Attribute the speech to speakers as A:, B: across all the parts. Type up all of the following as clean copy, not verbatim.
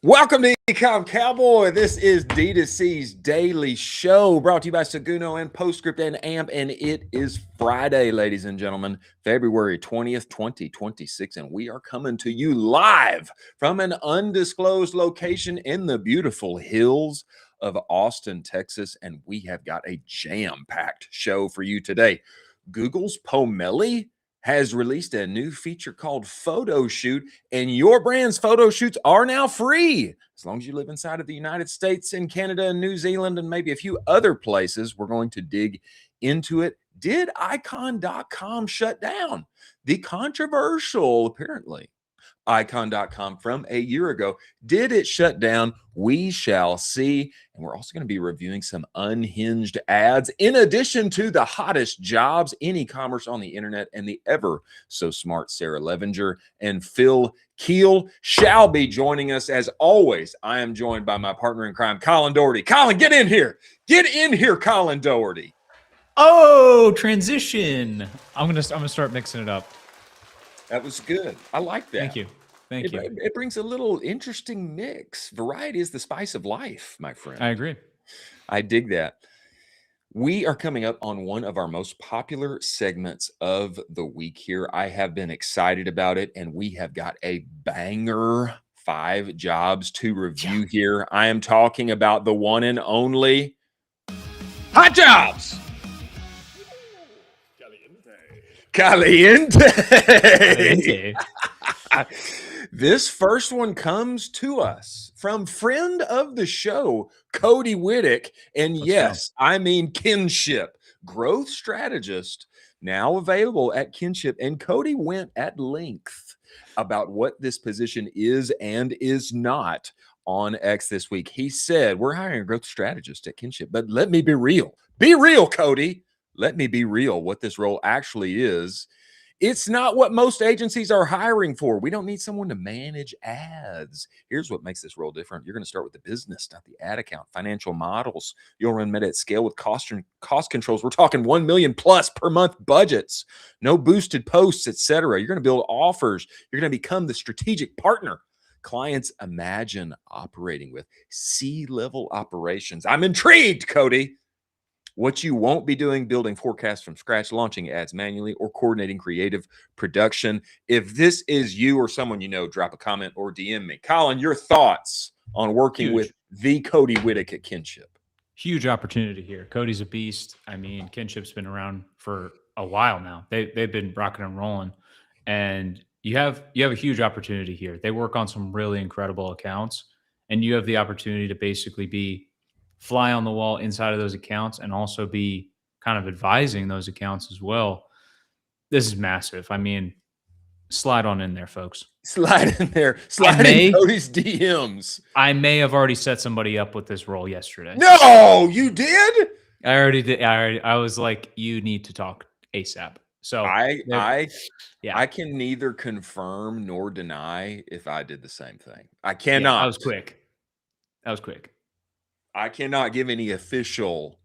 A: Welcome to Ecom Cowboy. This is D2C's daily show brought to you by Seguno and Postscript and AMP. And it is Friday, ladies and gentlemen, February 20th, 2026. And we are coming to you live from an undisclosed location in the beautiful hills of Austin, Texas. And we have got a jam-packed show for you today. Google's Pomelli has released a new feature called Photoshoot, and your brand's photo shoots are now free as long as you live inside of the United States and Canada and New Zealand and maybe a few other places. We're going to dig into it. Did icon.com shut down? The controversial, apparently, icon.com from a year ago. Did it shut down? We shall see. And we're also going to be reviewing some unhinged ads in addition to the hottest jobs in e-commerce on the internet, and the ever so smart Sarah Levinger and Phil Kiel shall be joining us. As always, I am joined by my partner in crime, Colin Doherty. Colin, get in here. Get in here, Colin Doherty.
B: Oh, transition. I'm gonna start mixing it up.
A: That was good. I like that.
B: Thank you. Thank you.
A: It brings a little interesting mix. Variety is the spice of life, my friend.
B: I agree.
A: I dig that. We are coming up on one of our most popular segments of the week here. I have been excited about it, and we have got a banger 5 jobs to review here. I am talking about the one and only Hot Jobs. Caliente. This first one comes to us from friend of the show, Cody Whittick. And yes, I mean Kynship, growth strategist, now available at Kynship. And Cody went at length about what this position is and is not on X this week. He said, we're hiring a growth strategist at Kynship, but let me be real. Be real, Cody. Let me be real what this role actually is. It's not what most agencies are hiring for. We don't need someone to manage ads. Here's what makes this role different. You're going to start with the business, not the ad account, financial models. You'll run meta at scale with cost controls. We're talking 1 million plus per month budgets, no boosted posts, etc. You're going to build offers. You're going to become the strategic partner clients imagine operating with. C-level operations. I'm intrigued, Cody. What you won't be doing, building forecasts from scratch, launching ads manually, or coordinating creative production. If this is you or someone you know, drop a comment or DM me. Colin, your thoughts on working with the Cody Whittick at Kynship?
B: Huge opportunity here. Cody's a beast. I mean, Kynship's been around for a while now. They've been rocking and rolling, and you have a huge opportunity here. They work on some really incredible accounts, and you have the opportunity to basically be fly on the wall inside of those accounts and also be kind of advising those accounts as well. This is massive. I mean, slide on in there, folks.
A: Slide in there. Slide in Cody's DMs.
B: I may have already set somebody up with this role yesterday.
A: No, you did?
B: I already did. I was like, you need to talk ASAP. So
A: I can neither confirm nor deny if I did the same thing. I cannot.
B: That was quick.
A: I cannot give any official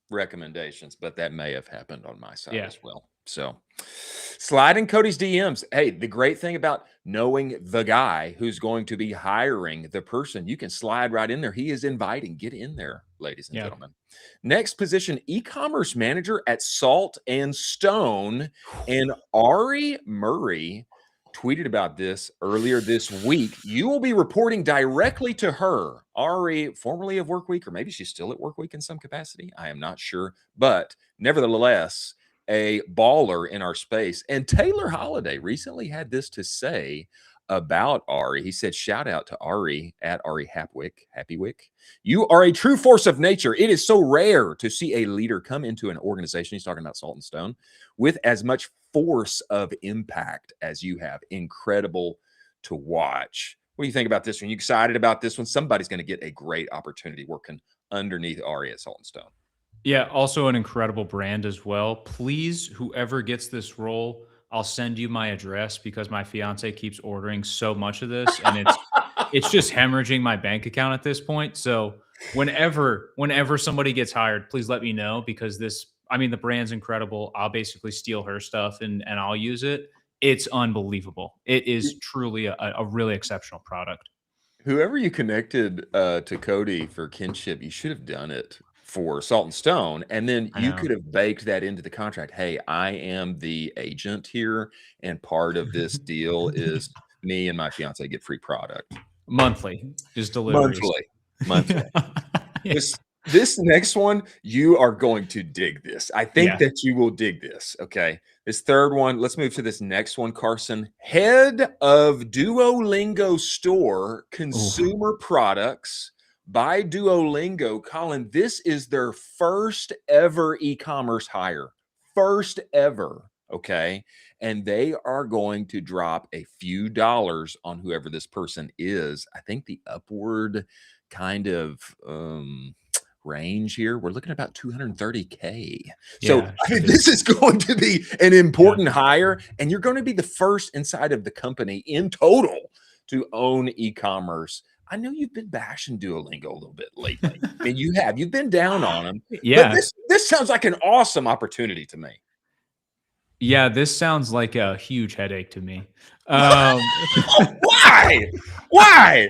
A: recommendations, but that may have happened on my side as well. So slide in Cody's DMs. Hey, the great thing about knowing the guy who's going to be hiring the person, you can slide right in there. He is inviting. Get in there, ladies and gentlemen. Next position, e-commerce manager at Salt and Stone. And Ari Murray tweeted about this earlier this week. You will be reporting directly to her. Ari, formerly of Workweek, or maybe she's still at Workweek in some capacity. I am not sure. But nevertheless, a baller in our space. And Taylor Holiday recently had this to say about Ari. He said, shout out to Ari at Ari Happywick. You are a true force of nature. It is so rare to see a leader come into an organization, he's talking about Salt and Stone, with as much force of impact as you have. Incredible to watch. What do you think about this one? You excited about this one? Somebody's going to get a great opportunity working underneath Ari at Salt and Stone.
B: Yeah, also an incredible brand as well. Please, whoever gets this role, I'll send you my address because my fiance keeps ordering so much of this, and it's just hemorrhaging my bank account at this point. So whenever somebody gets hired, please let me know because the brand's incredible. I'll basically steal her stuff and I'll use it. It's unbelievable. It is truly a really exceptional product.
A: Whoever you connected to Cody for Kynship, you should have done it for Salt and Stone, and then
B: I
A: you
B: know.
A: could have baked that into the contract. Hey, I am the agent here, and part of this deal is me and my fiance get free product
B: Monthly, just deliveries.
A: monthly. Monthly.
B: Yeah.
A: This next one, you are going to dig this. I think
B: Yeah.
A: that you will dig this. Okay. This third one, let's move to this next one, Carson. Head of Duolingo Store
B: Ooh.
A: Consumer Products by Duolingo. Colin, this is their first ever e-commerce hire. First ever. Okay. And they are going to drop a few dollars on whoever this person is. I think the upward kind of range here, we're looking at about 230K. So
B: Yeah,
A: I mean,
B: should be.
A: this is going to be an important hire, and you're going to be the first inside of the company in total to own e-commerce. I know you've been bashing Duolingo a little bit lately. I mean, you've been down on them, but
B: Yeah.
A: this sounds like an awesome opportunity to me.
B: Yeah, this sounds like a huge headache to me.
A: Why? Why?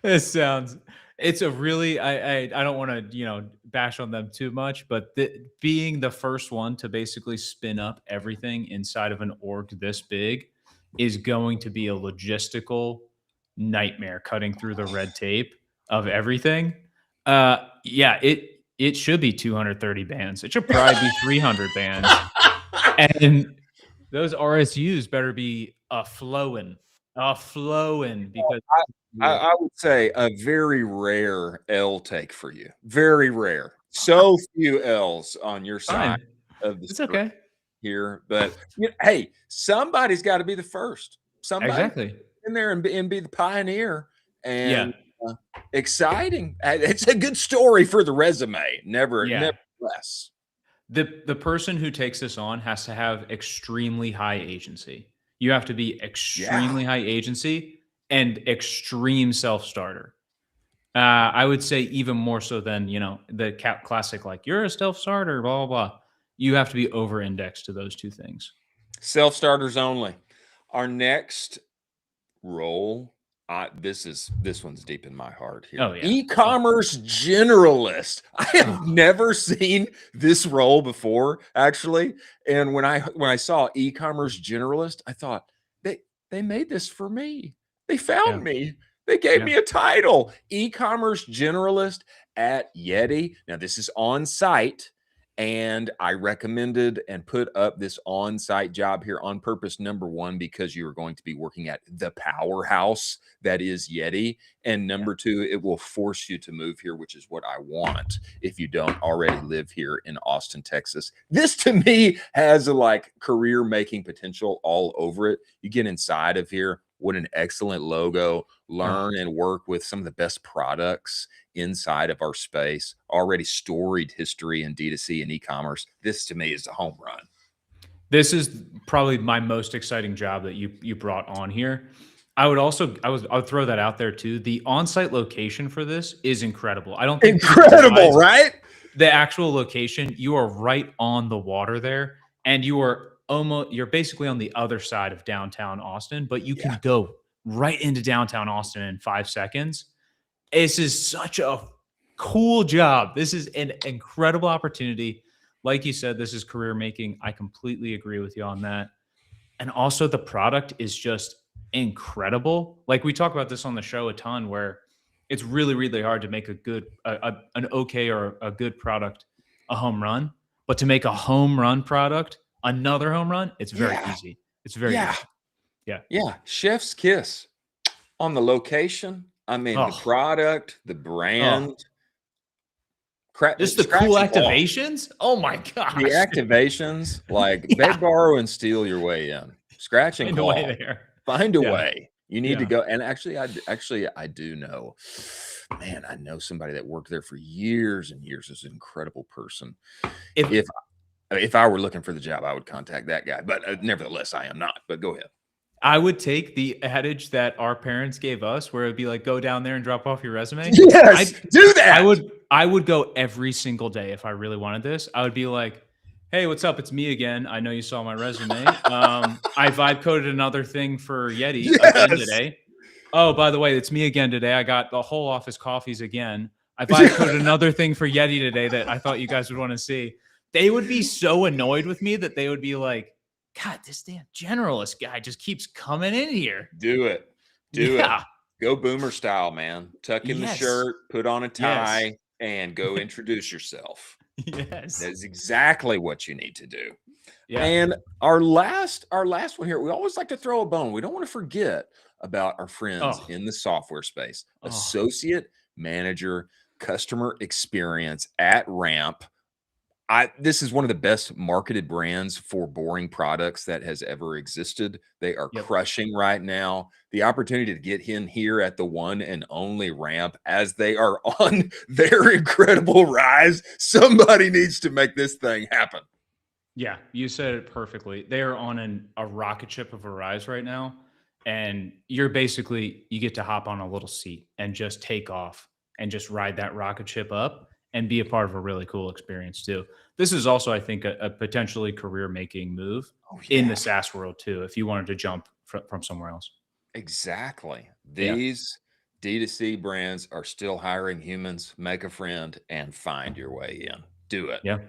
B: This sounds it's a really I don't want to, bash on them too much, but being the first one to basically spin up everything inside of an org this big is going to be a logistical nightmare cutting through the red tape of everything. Yeah, it should be 230 bands. It should probably be 300 bands. And those RSUs better be a flowing because
A: I would say a very rare L take for you. Very rare. So few L's on your side
B: fine.
A: of the
B: It's
A: street
B: okay.
A: here. But hey, somebody's got to be the first. Somebody
B: Exactly.
A: in there and be the pioneer.
B: Yeah.
A: And exciting. It's a good story for the resume. Never
B: Yeah.
A: less.
B: The person who takes this on has to have extremely high agency. You have to be extremely high agency and extreme self-starter. I would say even more so than, the classic, like, you're a self-starter, blah, blah, blah. You have to be over-indexed to those two things.
A: Self-starters only. Our next role, this one's deep in my heart here.
B: Oh, yeah.
A: E-commerce generalist. I have never seen this role before, actually. And when I saw e-commerce generalist, I thought they made this for me. They found me. They gave me a title. E-commerce generalist at Yeti. Now this is on site. And I recommended and put up this on-site job here on purpose, number one, because you are going to be working at the powerhouse that is Yeti. And number two, it will force you to move here, which is what I want if you don't already live here in Austin, Texas. This to me has a like career-making potential all over it. You get inside of here, what an excellent logo. Learn and work with some of the best products inside of our space, already storied history in D2C and e-commerce. This to me is a home run.
B: This is probably my most exciting job that you brought on here. I would throw that out there too. The on-site location for this is incredible. I don't think
A: incredible, right?
B: The actual location, you are right on the water there, and you're basically on the other side of downtown Austin, but you can go right into downtown Austin in 5 seconds. This is such a cool job. This is an incredible opportunity. Like you said, this is career making. I completely agree with you on that. And also the product is just incredible. Like we talk about this on the show a ton, where it's really, really hard to make an okay or a good product a home run. But to make a home run product another home run, it's very easy. It's very easy.
A: Yeah. Chef's kiss on the location. I mean, the product, the brand.
B: Just the cool activations. Oh my gosh.
A: The activations, like beg, borrow, and steal your way in. Scratch and claw. Find a way. You need to go. And actually, I do know. Man, I know somebody that worked there for years and years. Is an incredible person. If I were looking for the job, I would contact that guy. But nevertheless, I am not. But go ahead.
B: I would take the adage that our parents gave us, where it'd be like, go down there and drop off your resume.
A: Yes, do that.
B: I would go every single day if I really wanted this. I would be like, hey, what's up? It's me again. I know you saw my resume. I vibe coded another thing for Yeti again today. Oh, by the way, it's me again today. I got the whole office coffees again. I vibe coded another thing for Yeti today that I thought you guys would want to see. They would be so annoyed with me that they would be like, God, this damn generalist guy just keeps coming in here.
A: Do it. Do it.
B: Yeah.
A: Go boomer style, man. Tuck in the
B: Yes.
A: shirt, put on a
B: Yes.
A: tie, and go introduce yourself.
B: Yes.
A: That is exactly what you need to do.
B: Yeah.
A: And our last one here, we always like to throw a bone. We don't want to forget about our friends
B: Oh.
A: in the software space.
B: Oh.
A: Associate Manager Customer Experience at Ramp. This is one of the best marketed brands for boring products that has ever existed. They are
B: Yep.
A: crushing right now. The opportunity to get in here at the one and only Ramp as they are on their incredible rise. Somebody needs to make this thing happen.
B: Yeah, you said it perfectly. They are on a rocket ship of a rise right now. And you get to hop on a little seat and just take off and just ride that rocket ship up and be a part of a really cool experience too. This is also, I think, a potentially career making move in the SaaS world too, if you wanted to jump from somewhere else.
A: Exactly.
B: Yeah.
A: These D2C brands are still hiring humans. Make a friend and find your way in. Do it.
B: Yeah.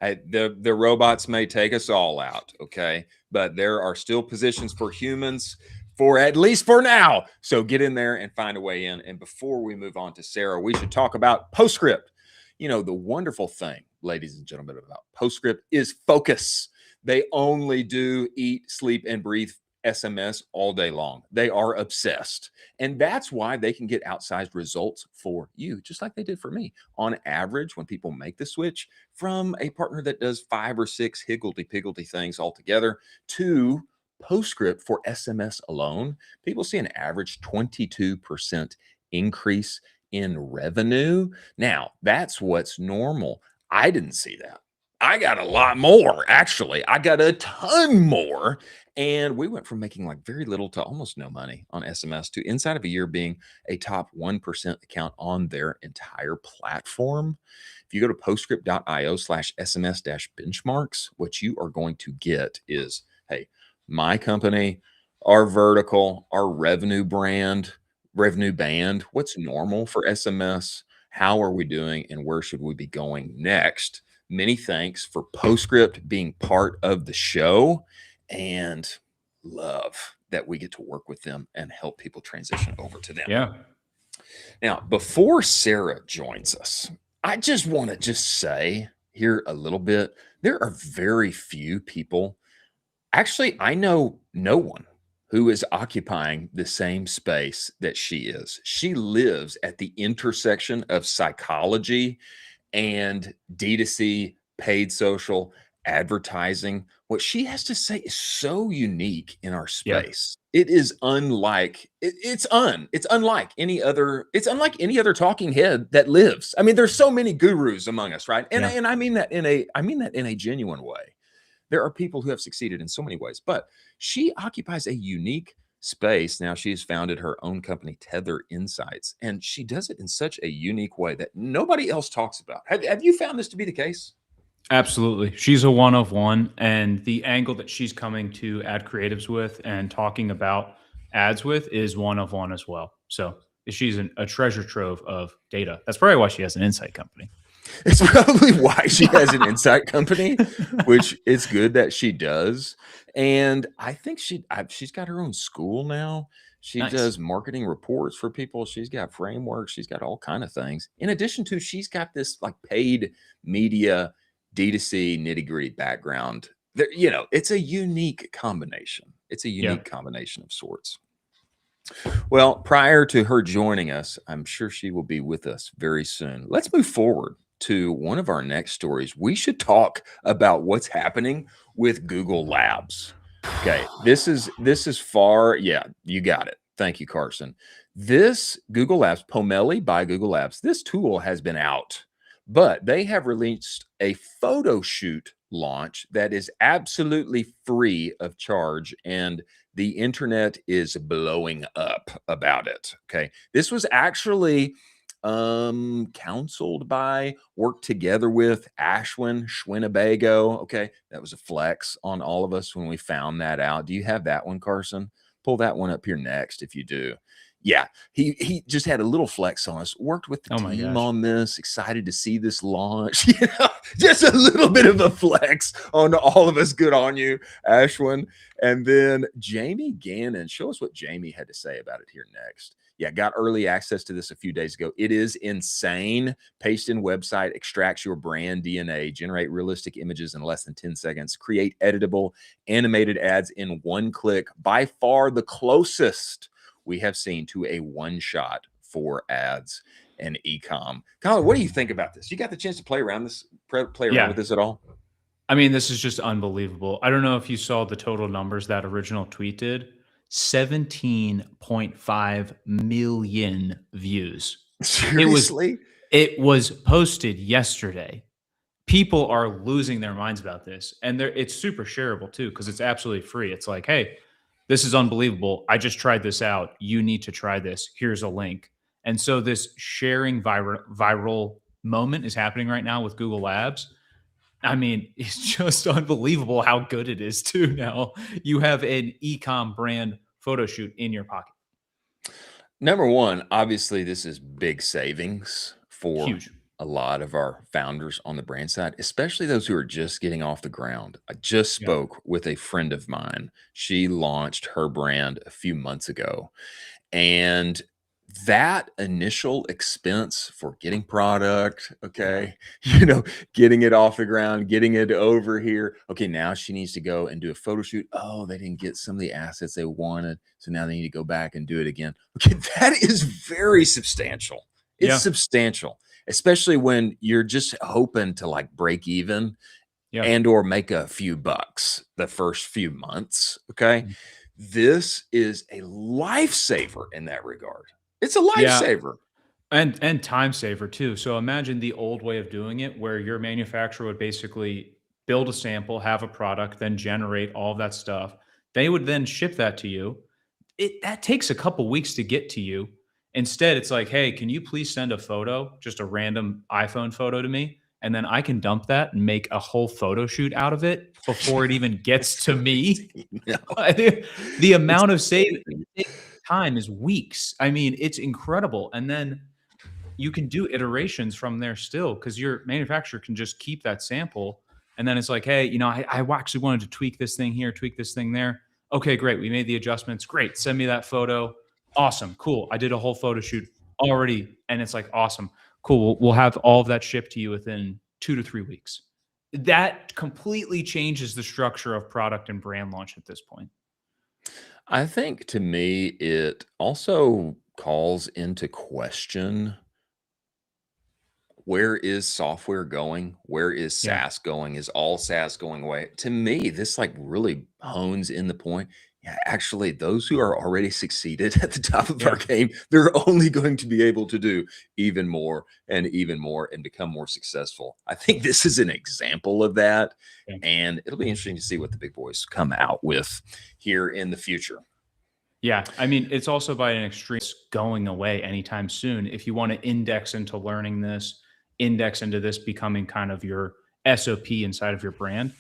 A: The robots may take us all out, okay? But there are still positions for humans for at least for now. So get in there and find a way in. And before we move on to Sarah, we should talk about Postscript. You know, the wonderful thing, ladies and gentlemen, about Postscript is focus. They only do eat, sleep, and breathe SMS all day long. They are obsessed. And that's why they can get outsized results for you, just like they did for me. On average, when people make the switch from a partner that does 5 or 6 higgledy-piggledy things altogether to Postscript for SMS alone, people see an average 22% increase in revenue. Now, that's what's normal. I didn't see that. I got a lot more, actually. I got a ton more. And we went from making like very little to almost no money on SMS to inside of a year being a top 1% account on their entire platform. If you go to postscript.io/SMS-benchmarks, what you are going to get is, hey, my company, our vertical, our revenue band, what's normal for SMS, how are we doing, and where should we be going next? Many thanks for Postscript being part of the show, and love that we get to work with them and help people transition over to them.
B: Yeah.
A: Now, before Sarah joins us, I just want to say here a little bit, there are very few people. Actually, I know no one who is occupying the same space that she is. She lives at the intersection of psychology and D2C, paid social, advertising. What she has to say is so unique in our
B: Yeah.
A: space. It is unlike it's unlike any other talking head that lives. I mean, there's so many gurus among us, right? And,
B: Yeah.
A: and I mean that in a genuine way. There are people who have succeeded in so many ways, but she occupies a unique space. Now she's founded her own company, Tether Insights, and she does it in such a unique way that nobody else talks about. Have you found this to be the case?
B: Absolutely. She's a one of one. And the angle that she's coming to ad creatives with and talking about ads with is one of one as well. So she's a treasure trove of data. That's probably why she has an insight company.
A: It's probably why she has an insight company, which it's good that she does. And I think she's got her own school now. She
B: Nice.
A: does marketing reports for people. She's got frameworks. She's got all kind of things. In addition to, she's got this like paid media, D2C nitty gritty background. There, it's a unique combination. It's a unique combination of sorts. Well, prior to her joining us, I'm sure she will be with us very soon. Let's move forward to one of our next stories. We should talk about what's happening with Google Labs. Okay, this is far. Yeah, you got it. Thank you, Carson. This Google Labs, Pomelli by Google Labs, this tool has been out, but they have released a Photoshoot launch that is absolutely free of charge, and the internet is blowing up about it. Okay, this was actually counseled by, worked together with Ashwin Schwinnebago. Okay, that was a flex on all of us when we found that out. Do you have that one, Carson? Pull that one up here next if you do. Yeah, he just had a little flex on us, worked with the
B: Oh my
A: team
B: gosh.
A: on this, excited to see this launch. You know, just a little bit of a flex on all of us. Good on you, Ashwin. And then Jamie Gannon, show us what Jamie had to say about it here next. Yeah, got early access to this a few days ago. It is insane. Paste in website, extracts your brand DNA, generate realistic images in less than 10 seconds, create editable animated ads in one click. By far the closest we have seen to a one-shot for ads and e-com. Colin, what do you think about this? You got the chance to play around with this at all?
B: I mean, this is just unbelievable. I don't know if you saw the total numbers that original tweet did. 17.5 million views.
A: Seriously?
B: It was posted yesterday. People are losing their minds about this, and it's super shareable too because it's absolutely free. It's like, hey, this is unbelievable. I just tried this out. You need to try this. Here's a link. And so this sharing viral moment is happening right now with Google Labs. I mean, it's just unbelievable how good it is too. Now you have an e-com brand photo shoot in your pocket.
A: Number one, obviously, this is big savings for
B: Huge.
A: a lot of our founders on the brand side, especially those who are just getting off the ground. I just
B: Yeah.
A: spoke with a friend of mine. She launched her brand a few months ago. And that initial expense for getting product, okay, getting it off the ground, getting it over here. Okay, now she needs to go and do a photo shoot. Oh, they didn't get some of the assets they wanted. So now they need to go back and do it again. Okay, that is very substantial. It's substantial, especially when you're just hoping to like break even and or make a few bucks the first few months. Okay.
B: Mm.
A: This is a lifesaver in that regard. It's a
B: Yeah.
A: lifesaver.
B: And time saver too. So imagine the old way of doing it where your manufacturer would basically build a sample, have a product, then generate all of that stuff. They would then ship that to you. That takes a couple weeks to get to you. Instead, it's like, hey, can you please send a photo, just a random iPhone photo to me? And then I can dump that and make a whole photo shoot out of it before it even gets to me.
A: No.
B: The amount of saving time is weeks. I mean, it's incredible. And then you can do iterations from there still because your manufacturer can just keep that sample. And then it's like, hey, I actually wanted to tweak this thing here, tweak this thing there. Okay, great. We made the adjustments. Great. Send me that photo. Awesome. Cool. I did a whole photo shoot already. And it's like, awesome. Cool. We'll have all of that shipped to you within 2 to 3 weeks. That completely changes the structure of product and brand launch at this point.
A: I think to me, it also calls into question, where is software going? Where is SaaS going? Is all SaaS going away? To me, this like really hones in the point. Yeah, actually, those who are already succeeded at the top of our game, they're only going to be able to do even more and become more successful. I think this is an example of that. And it'll be interesting to see what the big boys come out with here in the future.
B: Yeah. I mean, it's also by an extreme going away anytime soon. If you want to index into learning this, index into this becoming kind of your SOP inside of your brand,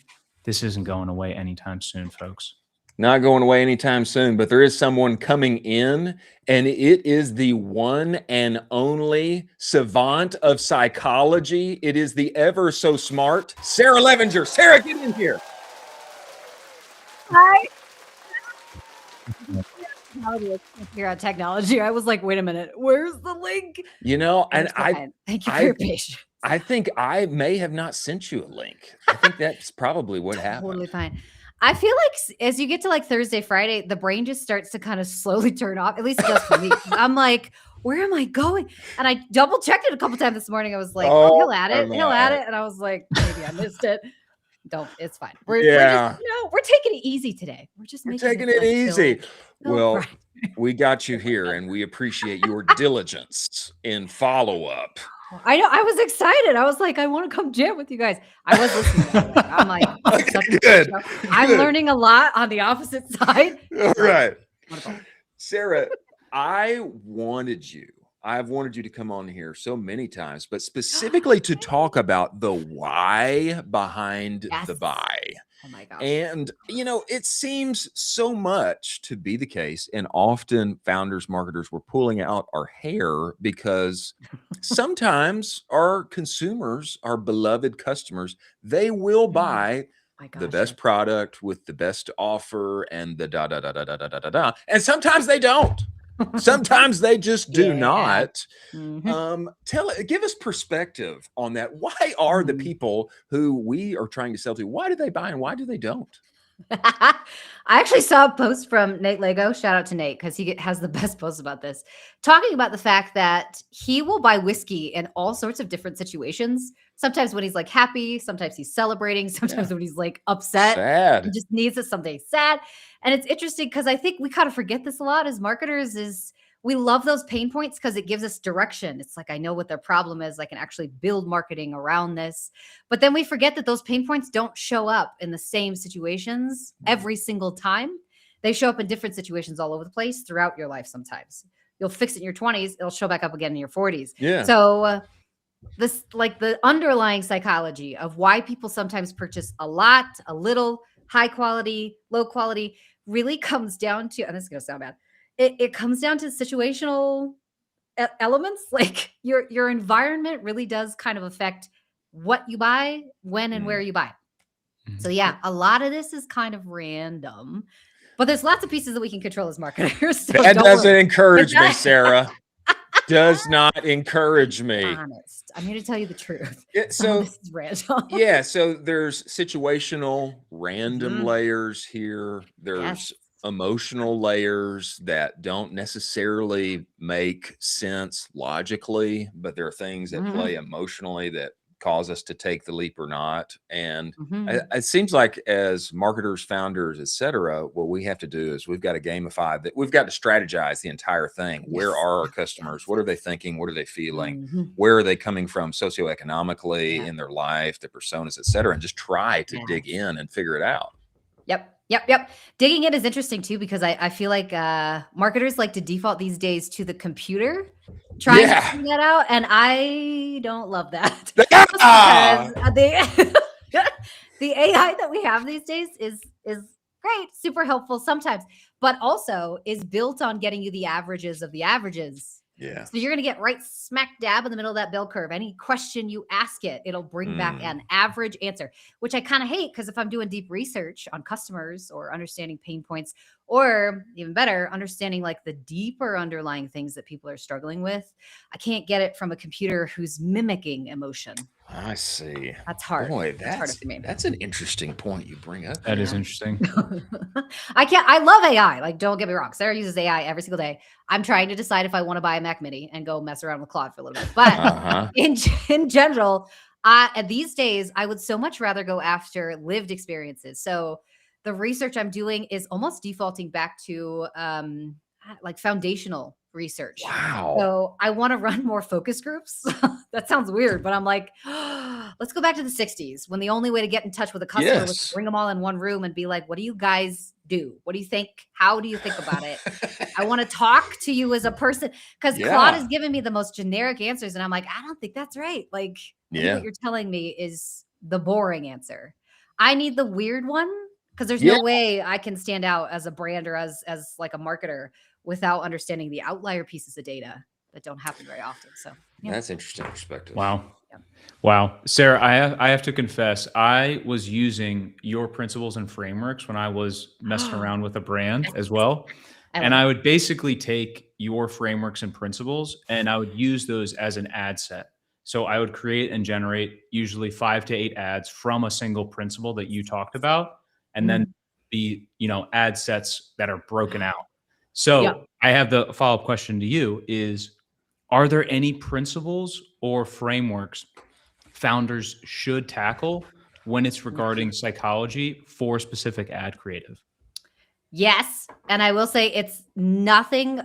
B: this isn't going away anytime soon, folks.
A: Not going away anytime soon, but there is someone coming in, and it is the one and only savant of psychology. It is the ever so smart Sarah Levinger. Sarah, get in here.
C: Hi. Figure out technology. I was like, wait a minute, where's the link?
A: And
C: thank you for your patience.
A: I think I may have not sent you a link. I think that's probably what happened.
C: Totally fine. I feel like as you get to like Thursday, Friday, the brain just starts to kind of slowly turn off. At least it does for me. I'm like, where am I going? And I double checked it a couple times this morning. I was like, oh, he'll add it. And I was like, maybe I missed it. It's fine. We're just, we're taking it easy today. We're
A: taking it easy. Well, we got you here, and we appreciate your diligence in follow-up.
C: I know. I was excited. I was like, I want to come jam with you guys. I was listening. I'm like,
A: good.
C: I'm learning a lot on the opposite side.
A: All right. Sarah, I've wanted you to come on here so many times, but specifically to talk about the why behind the buy.
C: Oh my gosh.
A: And, it seems so much to be the case. And often founders, marketers, we're pulling out our hair because sometimes our consumers, our beloved customers, they will buy
C: My
A: the
C: gosh,
A: best
C: yes.
A: product with the best offer and the da da da da da da da da da. And sometimes they don't. Sometimes they just do not. Give us perspective on that. Why are the people who we are trying to sell to, why do they buy and why do they don't?
C: I actually saw a post from Nate Lego. Shout out to Nate because he has the best post about this, talking about the fact that he will buy whiskey in all sorts of different situations. Sometimes when he's like happy, sometimes he's celebrating, sometimes when he's like upset,
A: sad.
C: he just needs something sad. And it's interesting because I think we kind of forget this a lot as marketers is we love those pain points because it gives us direction. It's like, I know what their problem is. I can actually build marketing around this. But then we forget that those pain points don't show up in the same situations every single time. They show up in different situations all over the place throughout your life. Sometimes you'll fix it in your 20s. It'll show back up again in your 40s.
A: Yeah.
C: So this, like the underlying psychology of why people sometimes purchase a lot, a little, high quality, low quality, really comes down to, and this is going to sound bad, it comes down to situational elements. Like your environment really does kind of affect what you buy, when and where you buy. So yeah, a lot of this is kind of random, but there's lots of pieces that we can control as marketers. So
A: that doesn't encourage me, Sarah. Does not encourage me.
C: Honest. I'm here to tell you the truth.
A: So
C: this is random.
A: Yeah, so there's situational random layers here. There's emotional layers that don't necessarily make sense logically, but there are things that play emotionally that cause us to take the leap or not. And it seems like as marketers, founders, etc., what we have to do is we've got to gamify that. We've got to strategize the entire thing. Where are our customers? What are they thinking? What are they feeling? Where are they coming from socioeconomically in their life, their personas, etc., and just try to dig in and figure it out.
C: Yep. Digging in is interesting too, because I feel like marketers like to default these days to the computer, trying to figure that out. And I don't love that. Because the AI that we have these days is great, super helpful sometimes, but also is built on getting you the averages of the averages.
A: Yeah.
C: So you're going to get right smack dab in the middle of that bell curve. Any question you ask it, it'll bring back an average answer, which I kind of hate because if I'm doing deep research on customers or understanding pain points, or even better, understanding like the deeper underlying things that people are struggling with, I can't get it from a computer who's mimicking emotion.
A: I see.
C: That's hard.
A: Boy,
C: that's
A: an interesting point you bring up.
B: That is interesting.
C: I love AI. Like, don't get me wrong. Sarah uses AI every single day. I'm trying to decide if I want to buy a Mac Mini and go mess around with Claude for a little bit. But in general, these days, I would so much rather go after lived experiences. So the research I'm doing is almost defaulting back to like foundational research.
A: Wow.
C: So I want to run more focus groups. That sounds weird, but I'm like, let's go back to the 60s when the only way to get in touch with a customer was to bring them all in one room and be like, what do you guys do? What do you think? How do you think about it? I want to talk to you as a person, because Claude has given me the most generic answers. And I'm like, I don't think that's right. Like, I think what you're telling me is the boring answer. I need the weird one, because there's no way I can stand out as a brand or as like a marketer without understanding the outlier pieces of data that don't happen very often. So
A: that's interesting perspective.
B: Wow. Sarah, I have to confess, I was using your principles and frameworks when I was messing around with a brand as well. And I would basically take your frameworks and principles and I would use those as an ad set. So I would create and generate usually 5 to 8 ads from a single principle that you talked about, and then the ad sets that are broken out. So I have the follow-up question to you is, are there any principles or frameworks founders should tackle when it's regarding psychology for specific ad creative?
C: Yes. And I will say it's nothing,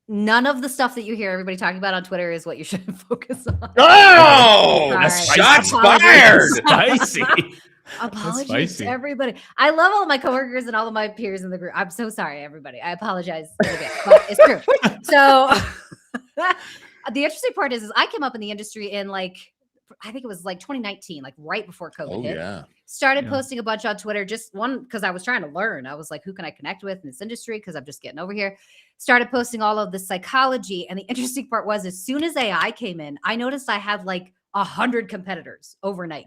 C: none of the stuff that you hear everybody talking about on Twitter is what you should focus on.
A: Oh, that's shots fired.
B: Spicy.
C: Apologies to everybody. I love all my coworkers and all of my peers in the group. I'm so sorry, everybody. I apologize in advance, but it's true. So the interesting part is I came up in the industry in like I think it was like 2019, like right before COVID hit.
A: Yeah.
C: Started posting a bunch on Twitter, just one, because I was trying to learn. I was like, who can I connect with in this industry? Because I'm just getting over here. Started posting all of the psychology. And the interesting part was, as soon as AI came in, I noticed I had like 100 competitors overnight.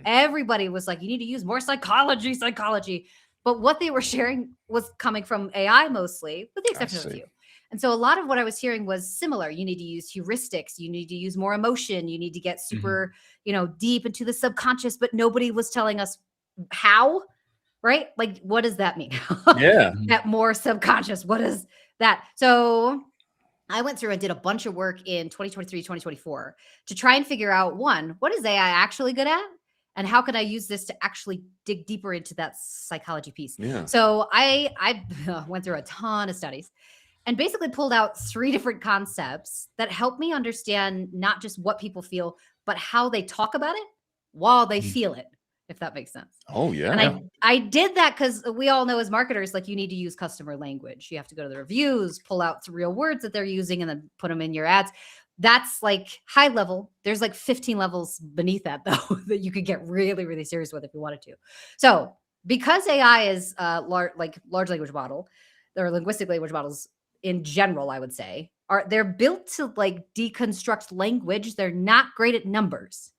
C: Everybody was like, you need to use more psychology. But what they were sharing was coming from AI mostly, with the exception of a few. And so a lot of what I was hearing was similar. You need to use heuristics. You need to use more emotion. You need to get super, deep into the subconscious, but nobody was telling us how, right? Like, what does that mean? That more subconscious, what is that? So I went through and did a bunch of work in 2023, 2024 to try and figure out, one, what is AI actually good at? And how can I use this to actually dig deeper into that psychology piece? So I went through a ton of studies and basically pulled out 3 different concepts that help me understand not just what people feel, but how they talk about it while they feel it, if that makes sense.
A: Oh, yeah.
C: And I did that because we all know as marketers, like, you need to use customer language. You have to go to the reviews, pull out the real words that they're using, and then put them in your ads. That's like high level. There's like 15 levels beneath that, though, that you could get really, really serious with if you wanted to. So because AI is large language model, or linguistic language models in general, I would say, they're built to like deconstruct language. They're not great at numbers.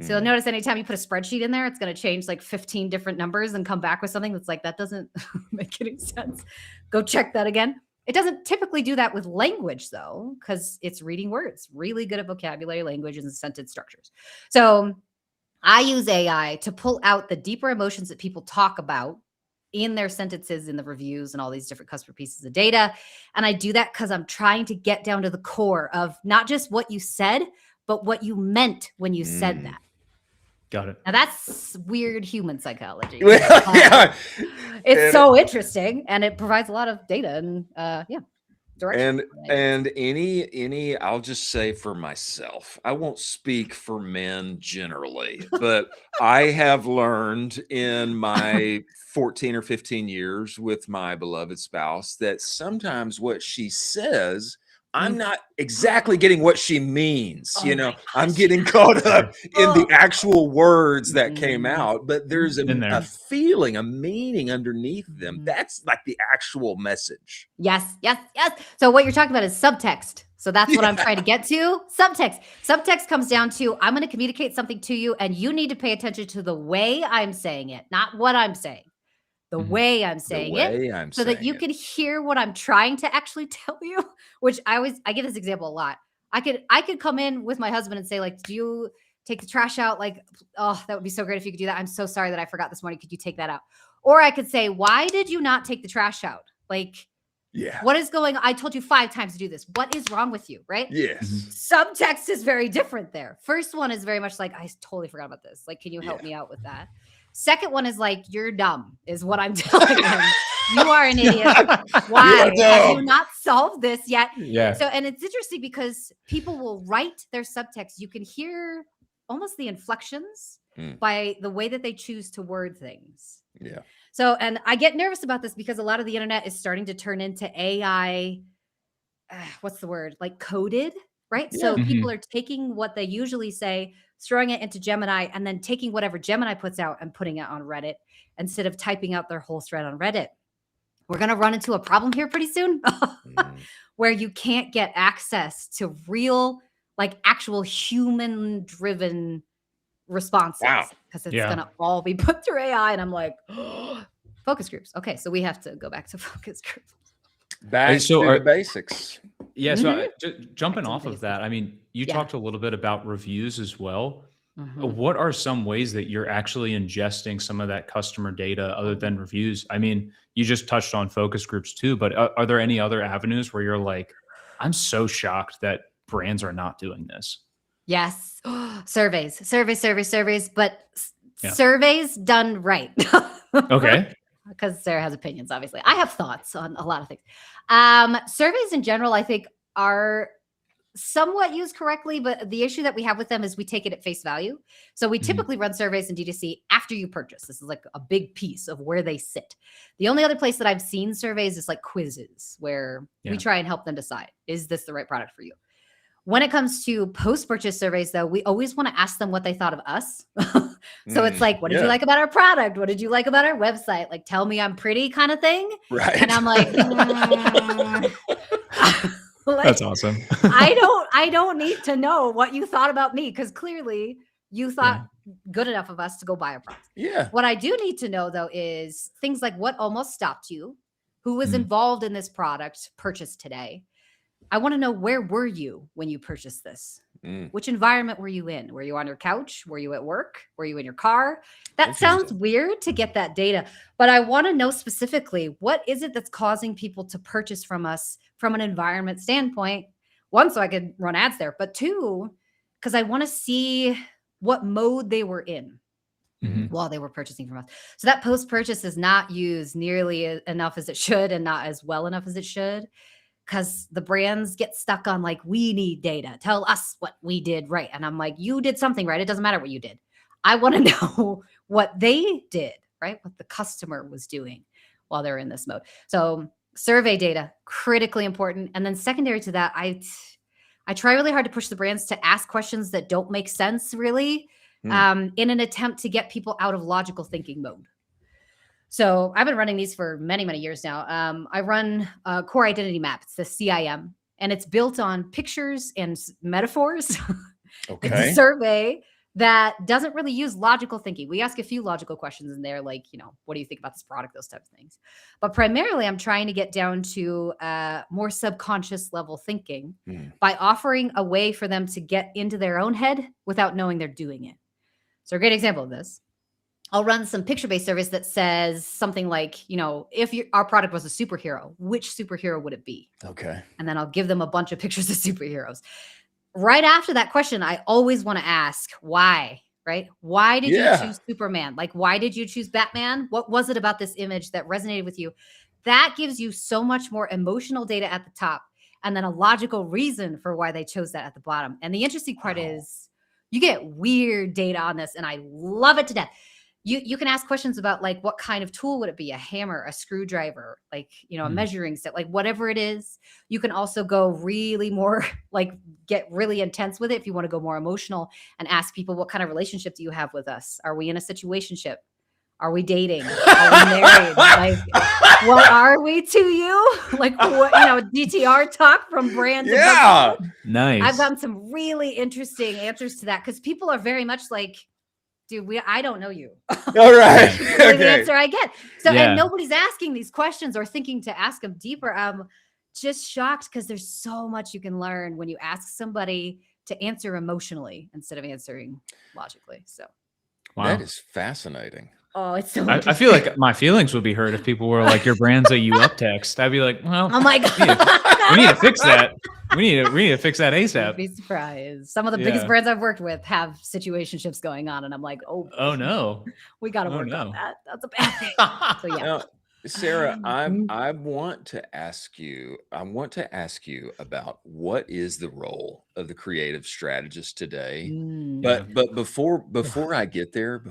C: So you'll notice anytime you put a spreadsheet in there, it's going to change like 15 different numbers and come back with something that's like, that doesn't make any sense. Go check that again. It doesn't typically do that with language, though, because it's reading words, really good at vocabulary, languages, and sentence structures. So I use AI to pull out the deeper emotions that people talk about in their sentences, in the reviews, and all these different customer pieces of data. And I do that because I'm trying to get down to the core of not just what you said, but what you meant when you said that.
B: Got it.
C: Now that's weird human psychology.
A: It's
C: so interesting, and it provides a lot of data and direction.
A: And any I'll just say for myself, I won't speak for men generally, but I have learned in my 14 or 15 years with my beloved spouse that sometimes what she says, I'm not exactly getting what she means. I'm getting caught up in the actual words that came out, but there's a feeling, a meaning underneath them. That's like the actual message.
C: Yes. So what you're talking about is subtext. So that's what I'm trying to get to. Subtext comes down to, I'm going to communicate something to you, and you need to pay attention to the way I'm saying it, not what I'm saying. The way I'm saying it, so that you can hear what I'm trying to actually tell you, which I give this example a lot. I could come in with my husband and say, like, do you take the trash out? Like, oh, that would be so great if you could do that. I'm so sorry that I forgot this morning. Could you take that out? Or I could say, why did you not take the trash out? Like, what is going on? I told you 5 times to do this. What is wrong with you? Right?
A: Yes.
C: Subtext is very different there. First one is very much like, I totally forgot about this. Like, can you help me out with that? Second one is like, you're dumb, is what I'm telling him. You are an idiot. Why have you not solved this yet?
B: Yeah.
C: So, and it's interesting because people will write their subtext. You can hear almost the inflections by the way that they choose to word things.
A: Yeah.
C: So, and I get nervous about this because a lot of the internet is starting to turn into AI, what's the word? Like coded, right? Yeah. So people are taking what they usually say, throwing it into Gemini, and then taking whatever Gemini puts out and putting it on Reddit instead of typing out their whole thread on Reddit. We're going to run into a problem here pretty soon where you can't get access to real, like actual human driven responses because it's going to all be put through AI. And I'm like, focus groups. Okay. So we have to go back to focus groups.
A: Back to the basics.
B: Yeah. So jumping off of that, I mean, you talked a little bit about reviews as well. What are some ways that you're actually ingesting some of that customer data other than reviews? I mean, you just touched on focus groups too, but are there any other avenues where you're like, I'm so shocked that brands are not doing this?
C: Yes. Surveys, but surveys done right.
B: Okay.
C: Because Sarah has opinions, obviously. I have thoughts on a lot of things. Surveys in general, I think, are somewhat used correctly, but the issue that we have with them is we take it at face value. So we typically run surveys in D2C after you purchase. This is like a big piece of where they sit. The only other place that I've seen surveys is like quizzes where we try and help them decide, is this the right product for you? When it comes to post-purchase surveys, though, we always want to ask them what they thought of us. So it's like, what did you like about our product? What did you like about our website? Like, tell me I'm pretty kind of thing.
A: Right.
C: And I'm like,
B: That's awesome.
C: I don't need to know what you thought about me, because clearly you thought good enough of us to go buy a product.
A: Yeah.
C: What I do need to know, though, is things like what almost stopped you, who was involved in this product purchase today. I want to know, where were you when you purchased this? Which environment were you in? Were you on your couch? Were you at work? Were you in your car? That sounds weird to get that data, but I want to know specifically, what is it that's causing people to purchase from us from an environment standpoint? One, so I could run ads there, but two, because I want to see what mode they were in while they were purchasing from us. So that post-purchase is not used nearly enough as it should, and not as well enough as it should. Because the brands get stuck on like, we need data. Tell us what we did right. And I'm like, you did something right. It doesn't matter what you did. I want to know what they did, right? What the customer was doing while they're in this mode. So survey data, critically important. And then secondary to that, I try really hard to push the brands to ask questions that don't make sense, really, in an attempt to get people out of logical thinking mode. So I've been running these for many, many years now. I run a core identity map. It's the CIM, and it's built on pictures and metaphors.
A: Okay.
C: It's a survey that doesn't really use logical thinking. We ask a few logical questions in there, like, what do you think about this product? Those types of things. But primarily, I'm trying to get down to more subconscious level thinking by offering a way for them to get into their own head without knowing they're doing it. So a great example of this, I'll run some picture-based surveys that says something like, if our product was a superhero, which superhero would it be?
A: Okay.
C: And then I'll give them a bunch of pictures of superheroes. Right after that question, I always want to ask why, right? Why did you choose Superman? Like, why did you choose Batman? What was it about this image that resonated with you? That gives you so much more emotional data at the top, and then a logical reason for why they chose that at the bottom. And the interesting part is you get weird data on this, and I love it to death. You can ask questions about, like, what kind of tool would it be? A hammer, a screwdriver, like, a measuring set, like whatever it is. You can also go really more, like, get really intense with it if you want to go more emotional and ask people, what kind of relationship do you have with us? Are we in a situationship? Are we dating? Are we married? Like, what are we to you? Like, what, DTR talk from brand to brand.
B: Nice.
C: I've gotten some really interesting answers to that, because people are very much like, dude, I don't know you.
A: All right.
C: Really the answer I get. So, and nobody's asking these questions or thinking to ask them deeper. I'm just shocked, because there's so much you can learn when you ask somebody to answer emotionally instead of answering logically. So,
A: that is fascinating.
C: Oh, it's so
B: I feel like my feelings would be hurt if people were like, your brand's a you up text. I'd be like, well,
C: oh my God.
B: we need to fix that. We need to fix that ASAP.
C: You'd be surprised. Some of the biggest brands I've worked with have situationships going on, and I'm like, oh no, we got to work on that. That's a bad thing. So
A: Now, Sarah, I want to ask you about what is the role of the creative strategist today. But before I get there,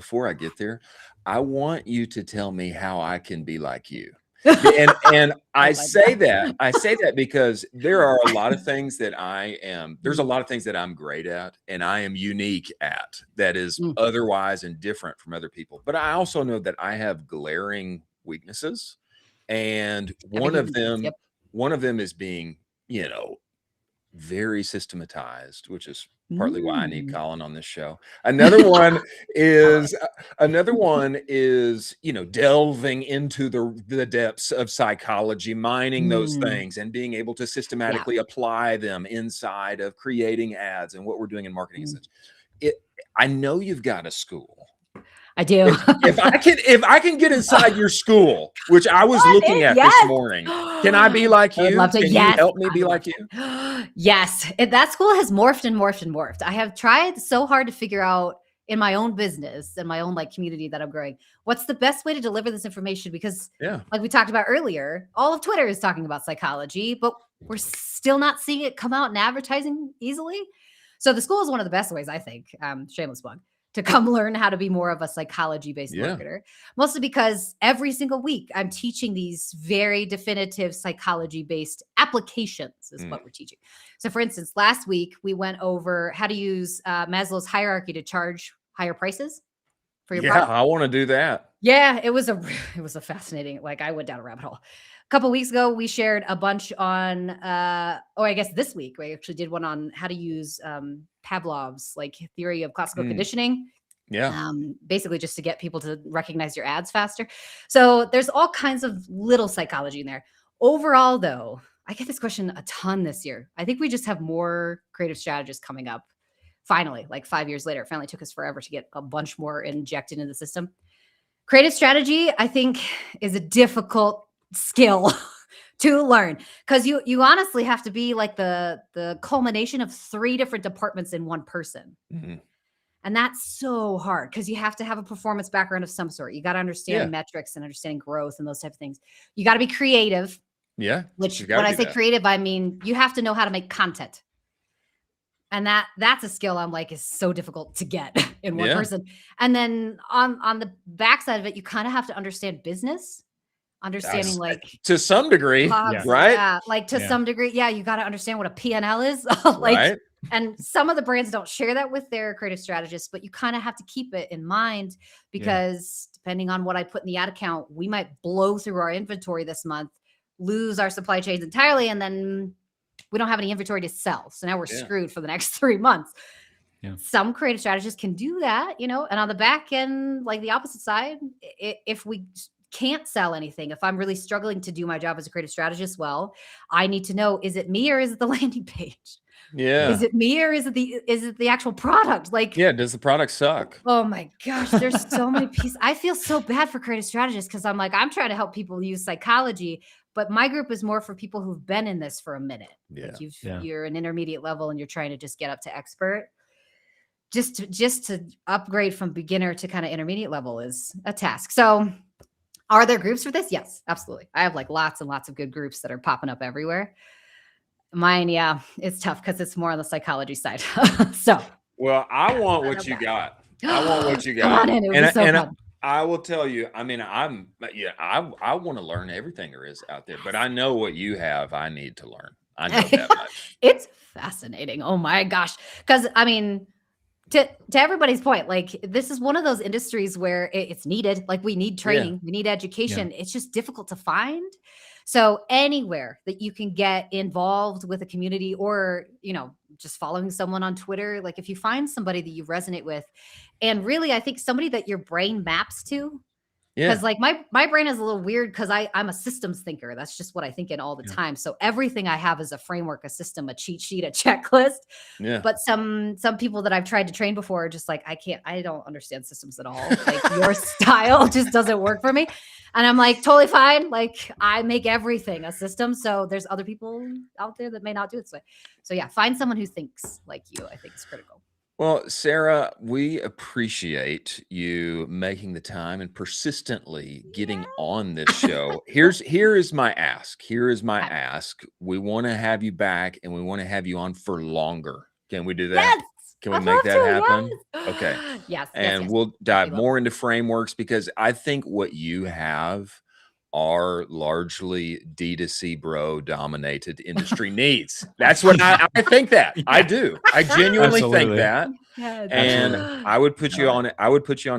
A: I want you to tell me how I can be like you. And I say that because there are a lot of things that there's a lot of things that I'm great at and I am unique at that is otherwise and different from other people. But I also know that I have glaring weaknesses. And one of them is being, very systematized, which is partly why I need Colin on this show. Another one is, delving into the depths of psychology, mining those things and being able to systematically apply them inside of creating ads and what we're doing in marketing and such. I know you've got a school.
C: I do.
A: If I can get inside your school, which I was looking at this morning, can I be like you? Can you help me be like you?
C: Yes. That school has morphed and morphed and morphed. I have tried so hard to figure out in my own business and my own community that I'm growing, what's the best way to deliver this information? Because like we talked about earlier, all of Twitter is talking about psychology, but we're still not seeing it come out in advertising easily. So the school is one of the best ways, I think, shameless plug, to come learn how to be more of a psychology-based marketer. Mostly because every single week I'm teaching these very definitive psychology-based applications is what we're teaching. So for instance, last week we went over how to use Maslow's hierarchy to charge higher prices for your product.
A: I want to do that.
C: Yeah, it was a fascinating, like I went down a rabbit hole. A couple weeks ago, we shared a bunch on, I guess this week, we actually did one on how to use Pavlov's like theory of classical conditioning.
A: Yeah.
C: Basically just to get people to recognize your ads faster. So there's all kinds of little psychology in there. Overall, though, I get this question a ton this year. I think we just have more creative strategists coming up. Finally, like 5 years later, it finally took us forever to get a bunch more injected into the system. Creative strategy, I think, is a difficult skill to learn because you honestly have to be like the culmination of 3 different departments in one person. And that's so hard because you have to have a performance background of some sort. You got to understand metrics and understanding growth and those type of things. You got to be creative.
A: Yeah.
C: Which when I say creative, I mean, you have to know how to make content. And that's a skill I'm like is so difficult to get in one person. And then on the backside of it, you kind of have to understand business, understanding like
A: to some degree, right?
C: Yeah, like to some degree. Yeah, you got to understand what a P&L is. Like,
A: right.
C: And some of the brands don't share that with their creative strategists, but you kind of have to keep it in mind because depending on what I put in the ad account, we might blow through our inventory this month, lose our supply chains entirely, and then we don't have any inventory to sell. So now we're screwed for the next 3 months. Yeah. Some creative strategists can do that, and on the back end, like the opposite side, if we can't sell anything, if I'm really struggling to do my job as a creative strategist, well, I need to know, is it me or is it the landing page?
A: Yeah.
C: Is it me or is it the actual product? Like,
A: does the product suck?
C: Oh my gosh, there's so many pieces. I feel so bad for creative strategists because I'm like, I'm trying to help people use psychology, but my group is more for people who've been in this for a minute.
A: Yeah.
C: Like you're an intermediate level and you're trying to just get up to expert. Just to upgrade from beginner to kind of intermediate level is a task. So are there groups for this? Yes, absolutely. I have like lots and lots of good groups that are popping up everywhere. Mine, it's tough because it's more on the psychology side.
A: Well, I want what you got. I want what you got.
C: Come on in, it would be so fun.
A: I will tell you, I mean, I want to learn everything there is out there, but I know what you have. I need to learn. I know that much.
C: It's fascinating. Oh my gosh. Because I mean, to everybody's point, like this is one of those industries where it's needed. Like we need training, we need education. It's just difficult to find. So anywhere that you can get involved with a community or, just following someone on Twitter, like if you find somebody that you resonate with, and really, I think somebody that your brain maps to, because like my brain is a little weird because I'm a systems thinker. That's just what I think in all the time. So everything I have is a framework, a system, a cheat sheet, a checklist. Yeah. But some people that I've tried to train before are just like, I don't understand systems at all. Like your style just doesn't work for me. And I'm like, totally fine. Like I make everything a system. So there's other people out there that may not do it this way. So find someone who thinks like you, I think is critical.
A: Well, Sarah, we appreciate you making the time and persistently getting on this show. Here is my ask. We want to have you back and we want to have you on for longer. Can we do that?
C: Yes.
A: Can we make that happen?
C: Yes.
A: Okay.
C: Yes.
A: And we'll dive more into frameworks because I think what you have are largely D2C bro dominated industry needs. That's what I think that I do. I genuinely think that. And I would put you on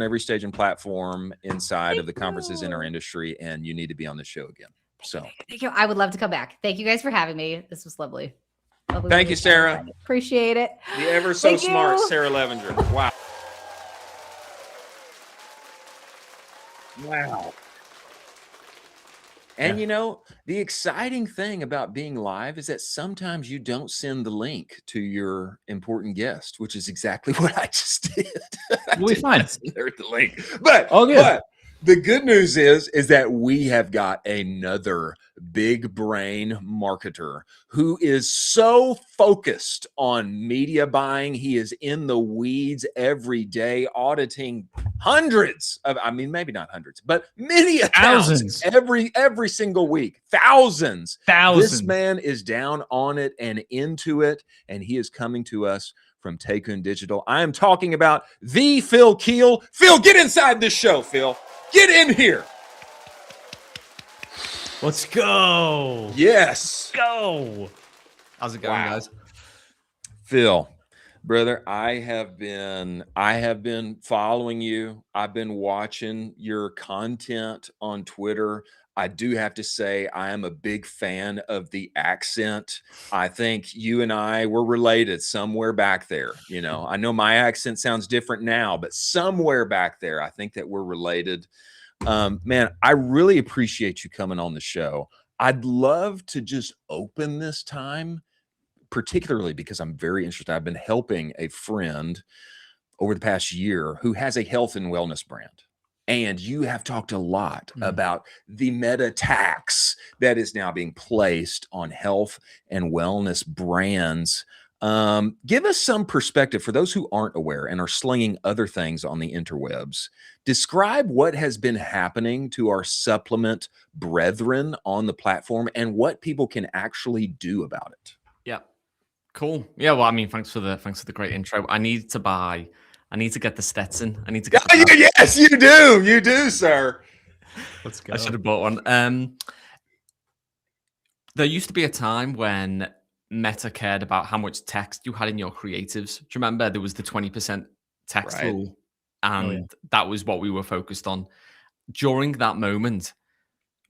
A: every stage and platform inside of the conferences in our industry. And you need to be on the show again. So
C: thank you. I would love to come back. Thank you guys for having me. This was lovely.
A: Thank you, Sarah.
C: Appreciate it.
A: The ever so smart Sarah Levinger. Wow. Wow. And the exciting thing about being live is that sometimes you don't send the link to your important guest, which is exactly what I just did.
B: We find
A: the link. But the good news is that we have got another big brain marketer who is so focused on media buying. He is in the weeds every day, auditing hundreds of, I mean, maybe not hundreds, but many accounts every single week. Thousands. This man is down on it and into it, and he is coming to us from Tycoon Digital. I am talking about the Phil Kiel. Phil, get inside this show, Phil. Get in here.
D: Let's go.
A: Yes.
D: Go. How's it going, guys?
A: Phil, brother, I have been following you. I've been watching your content on Twitter. I do have to say I am a big fan of the accent. I think you and I were related somewhere back there. You know, I know my accent sounds different now, but somewhere back there, I think that we're related. Man, I really appreciate you coming on the show. I'd love to just open this time, particularly because I'm very interested. I've been helping a friend over the past year who has a health and wellness brand. And you have talked a lot about the meta tax that is now being placed on health and wellness brands. Give us some perspective for those who aren't aware and are slinging other things on the interwebs. Describe what has been happening to our supplement brethren on the platform and what people can actually do about it.
D: Yeah, cool. Yeah, well, I mean, thanks for the great intro. I need to get the Stetson. I need to get.
A: Yes, you do, sir.
D: Let's go. I should have bought one. There used to be a time when Meta cared about how much text you had in your creatives. Do you remember there was the 20% text rule? And that was what we were focused on. During that moment,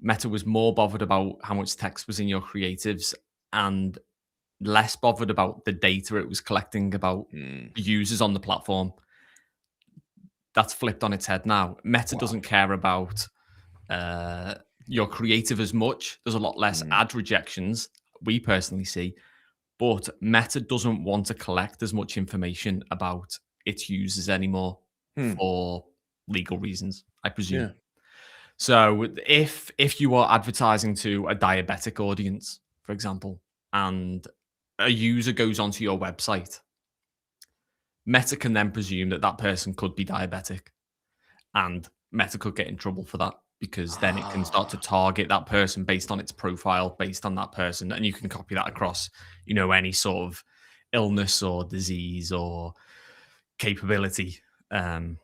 D: Meta was more bothered about how much text was in your creatives and less bothered about the data it was collecting about users on the platform. That's flipped on its head now. Meta doesn't care about your creative as much. There's a lot less ad rejections, we personally see, but Meta doesn't want to collect as much information about its users anymore for legal reasons, I presume. Yeah. So if you are advertising to a diabetic audience, for example, and a user goes onto your website, Meta can then presume that that person could be diabetic, and Meta could get in trouble for that because then it can start to target that person based on its profile, based on that person, and you can copy that across, you know, any sort of illness or disease or capability. And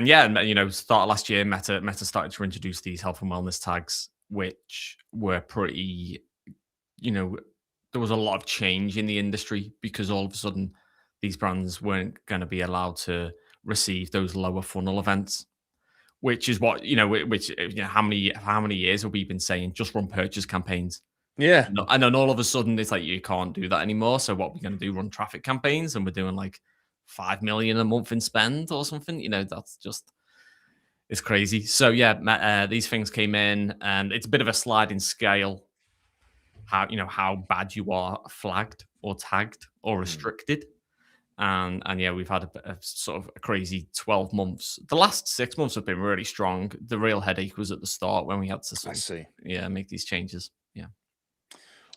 D: yeah, you know, start of last year, Meta started to introduce these health and wellness tags, which were pretty, you know, there was a lot of change in the industry because all of a sudden these brands weren't going to be allowed to receive those lower funnel events, which is what, you know, how many years have we been saying just run purchase campaigns?
A: Yeah.
D: And then all of a sudden it's like, you can't do that anymore. So what we're going to do, run traffic campaigns, and we're doing like 5 million a month in spend or something, you know, that's just, it's crazy. So yeah, these things came in, and it's a bit of a sliding scale, how bad you are flagged or tagged or restricted. And yeah, we've had a sort of a crazy 12 months. The last 6 months have been really strong. The real headache was at the start when we had to make these changes. Yeah.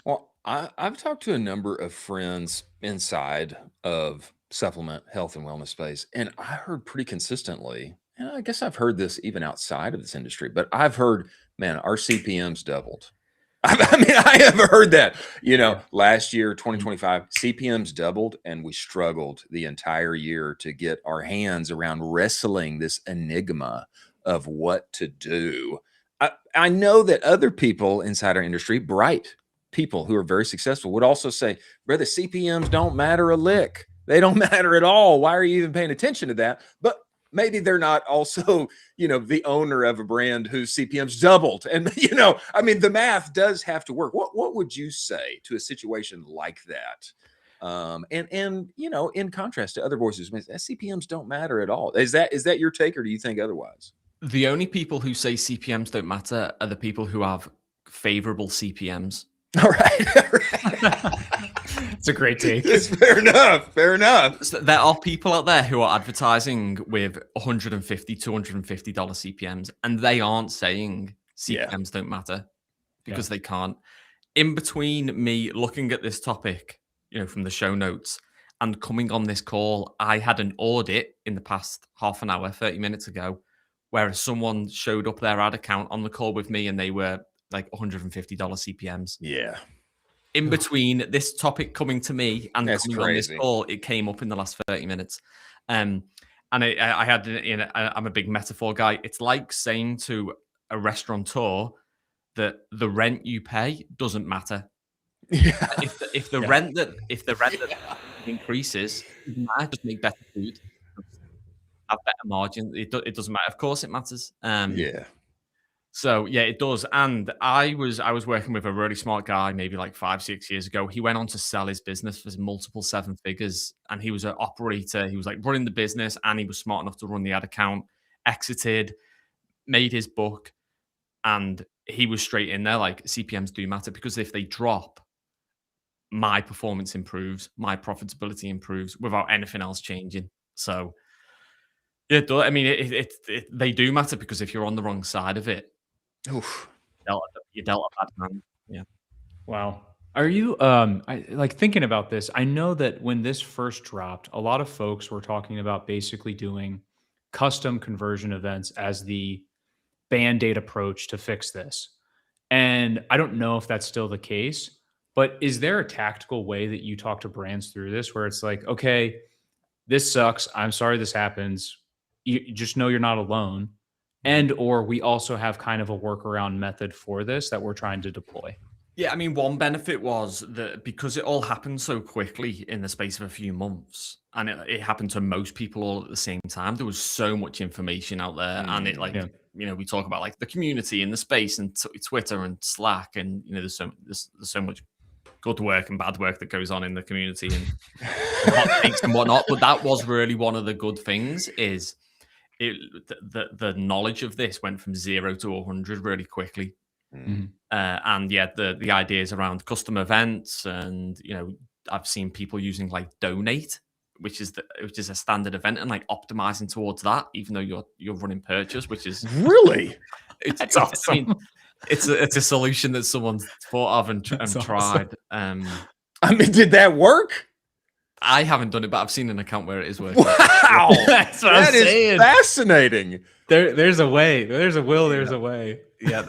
A: Well, I've talked to a number of friends inside of supplement health and wellness space, and I heard pretty consistently, and I guess I've heard this even outside of this industry, but I've heard, man, our CPMs doubled. I mean, I have heard that, you know, last year, 2025, CPMs doubled, and we struggled the entire year to get our hands around wrestling this enigma of what to do. I know that other people inside our industry, bright people who are very successful, would also say, brother, CPMs don't matter a lick. They don't matter at all. Why are you even paying attention to that? But maybe they're not also, you know, the owner of a brand whose CPMs doubled. And, you know, I mean, the math does have to work. What would you say to a situation like that? And you know, in contrast to other voices, CPMs don't matter at all. Is that your take, or do you think otherwise?
D: The only people who say CPMs don't matter are the people who have favorable CPMs.
A: All right.
B: It's a great take.
A: It's fair enough.
D: So there are people out there who are advertising with $150, $250 CPMs, and they aren't saying CPMs don't matter. because they can't. In between me looking at this topic, from the show notes and coming on this call, I had an audit in the past half an hour, 30 minutes ago, where someone showed up their ad account on the call with me and they were like $150 CPMs.
A: Yeah.
D: In between this topic coming to me and
A: That's
D: coming on this
A: crazy.
D: call, it came up in the last 30 minutes. And I had, I'm a big metaphor guy. It's like saying to a restaurateur that the rent you pay doesn't matter.
A: Yeah.
D: If the rent that increases, just make better food, have better margin. It doesn't matter. Of course, it matters.
A: Yeah.
D: So yeah, it does. And I was working with a really smart guy maybe like 5-6 years ago. He went on to sell his business for multiple 7 figures, and he was an operator. He was like running the business, and he was smart enough to run the ad account. Exited, made his book, and he was straight in there. Like, CPMs do matter, because if they drop, my performance improves, my profitability improves without anything else changing. So yeah, I mean, they do matter, because if you're on the wrong side of it,
A: Oof.
D: you dealt a bad hand. Yeah.
B: Wow. Are you like thinking about this? I know that when this first dropped, a lot of folks were talking about basically doing custom conversion events as the band-aid approach to fix this. And I don't know if that's still the case, but is there a tactical way that you talk to brands through this where it's like, okay, this sucks. I'm sorry this happens. You just know you're not alone. And or we also have kind of a workaround method for this that we're trying to deploy.
D: Yeah, I mean, one benefit was that because it all happened so quickly in the space of a few months, and it happened to most people all at the same time, there was so much information out there. And it we talk about like the community in the space and Twitter and Slack, and there's so much good work and bad work that goes on in the community and hot takes and whatnot. But that was really one of the good things, is the knowledge of this went from 0 to 100 really quickly.
B: Mm-hmm.
D: And yeah, the ideas around custom events, and I've seen people using like Donate, which is a standard event, and like optimizing towards that, even though you're running purchase, which is
A: really
B: it's awesome.
D: I mean, it's a solution that someone's thought of and tried.
A: I mean, did that work?
D: I haven't done it, but I've seen an account where it is working.
A: Wow,
B: that's what I'm saying.
A: Fascinating.
B: There's a way. There's a will. There's a way.
D: Yeah,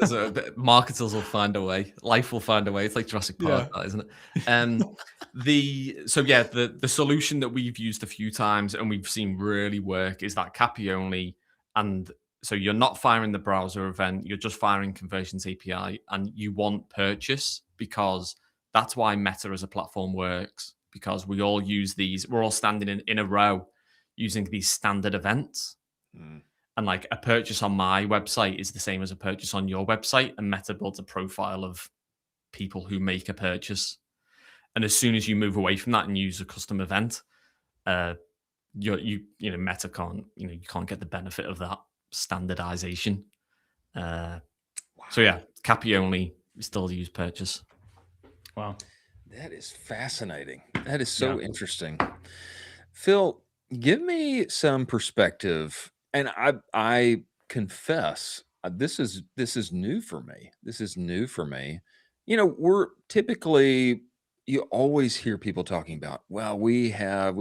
D: marketers will find a way. Life will find a way. It's like Jurassic Park, isn't it? The solution that we've used a few times and we've seen really work is that CAPI only, and so you're not firing the browser event, you're just firing conversions API, and you want purchase, because that's why Meta as a platform works, because we all use these. We're all standing in a row using these standard events. And like a purchase on my website is the same as a purchase on your website, and Meta builds a profile of people who make a purchase. And as soon as you move away from that and use a custom event, Meta can't, you can't get the benefit of that standardization. So yeah, CAPI only, we still use purchase.
B: Wow.
A: That is fascinating. That is so interesting. Phil, give me some perspective. And I confess, this is new for me. This is new for me. We're typically, you always hear people talking about, well, we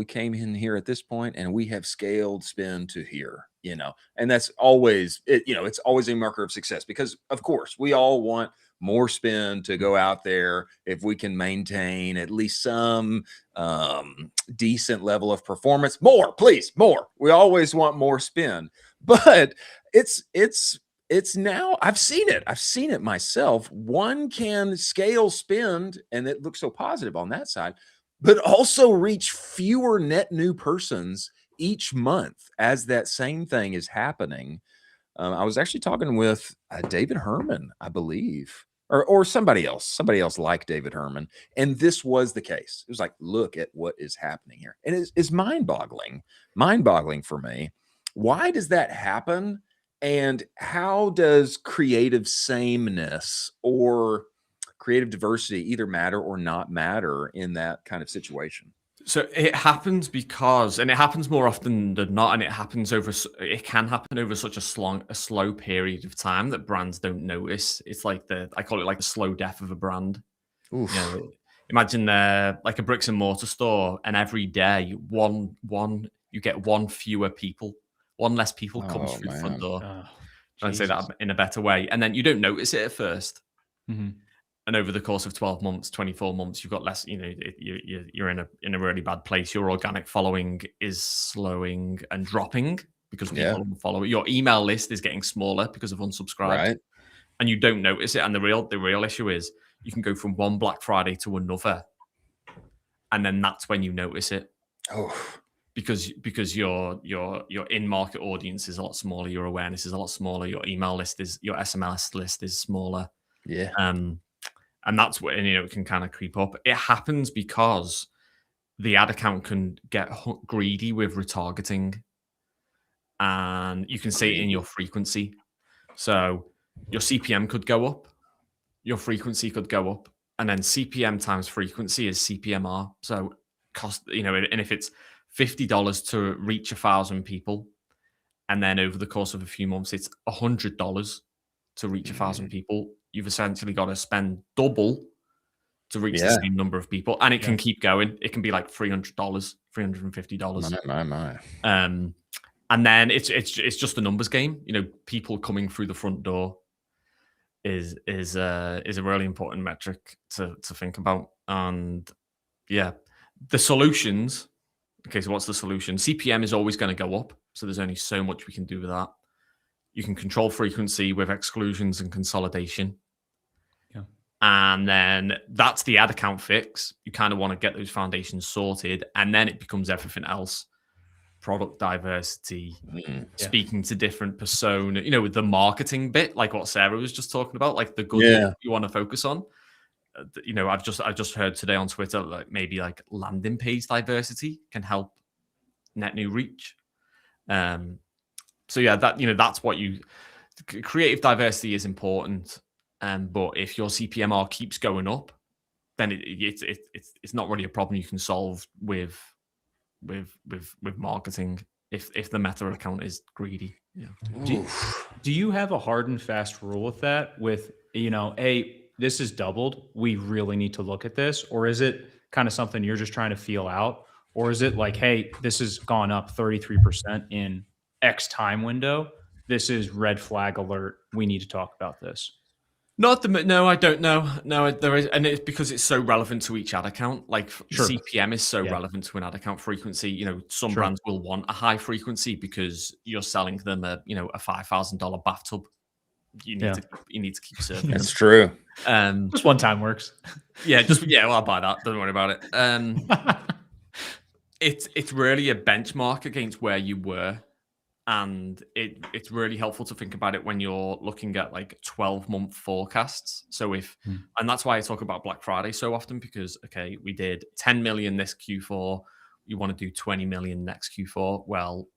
A: came in here at this point and we have scaled spend to here, and that's always it's always a marker of success, because of course we all want more spend to go out there if we can maintain at least some decent level of performance. More, please, more. We always want more spend, but it's now, I've seen it myself. One can scale spend, and it looks so positive on that side, but also reach fewer net new persons each month as that same thing is happening. I was actually talking with David Herman, I believe, or somebody else like David Herman. And this was the case. It was like, look at what is happening here. And it's mind-boggling for me. Why does that happen? And how does creative sameness or creative diversity either matter or not matter in that kind of situation?
D: So it happens because, and it happens more often than not, and it can happen over such a slow period of time that brands don't notice. It's like I call it like the slow death of a brand.
A: Oof.
D: You know, imagine like a bricks and mortar store, and every day you get one less people comes through the front door. Trying to say that in a better way, and then you don't notice it at first.
B: Mm-hmm.
D: And over the course of 12 months, 24 months, you've got less, you're in a really bad place. Your organic following is slowing and dropping because people don't follow it. Your email list is getting smaller because of unsubscribes.
A: Right.
D: And you don't notice it. And the real issue is you can go from one Black Friday to another. And then that's when you notice it.
A: Oh.
D: Because your in-market audience is a lot smaller, your awareness is a lot smaller, your SMS list is smaller.
A: Yeah.
D: And that's when it can kind of creep up. It happens because the ad account can get greedy with retargeting, and you can see it in your frequency. So your CPM could go up, your frequency could go up, and then CPM times frequency is CPMR. So cost, and if it's $50 to reach 1,000 people, and then over the course of a few months, it's $100 to reach 1,000 people. You've essentially got to spend double to reach the same number of people, and it can keep going. It can be like $300, $350.
A: My.
D: And then it's just a numbers game. People coming through the front door is a really important metric to think about. And the solutions. Okay, so what's the solution? CPM is always going to go up, so there's only so much we can do with that. You can control frequency with exclusions and consolidation.
B: Yeah.
D: And then that's the ad account fix. You kind of want to get those foundations sorted, and then it becomes everything else. Product diversity, speaking to different persona, with the marketing bit, like what Sarah was just talking about, like the good you want to focus on. I've just heard today on Twitter, like maybe like landing page diversity can help net new reach. So that's what creative diversity is important. But if your CPMR keeps going up, then it's not really a problem you can solve with marketing if the Meta account is greedy. Yeah.
B: Do you have a hard and fast rule with that? With this is doubled, we really need to look at this, or is it kind of something you're just trying to feel out, or is it like, hey, this has gone up 33% in X time window, this is red flag alert, we need to talk about this?
D: No, I don't know. No, there is, and it's because it's so relevant to each ad account. Like CPM is so relevant to an ad account frequency. Some brands will want a high frequency because you're selling them a $5,000 bathtub. You need to keep serving.
A: That's true.
B: Just one time works.
D: Well, I'll buy that. Don't worry about it. It's really a benchmark against where you were. And it's really helpful to think about it when you're looking at like 12-month forecasts. So and that's why I talk about Black Friday so often, because, okay, we did 10 million this Q4. We want to do 20 million next Q4. Well,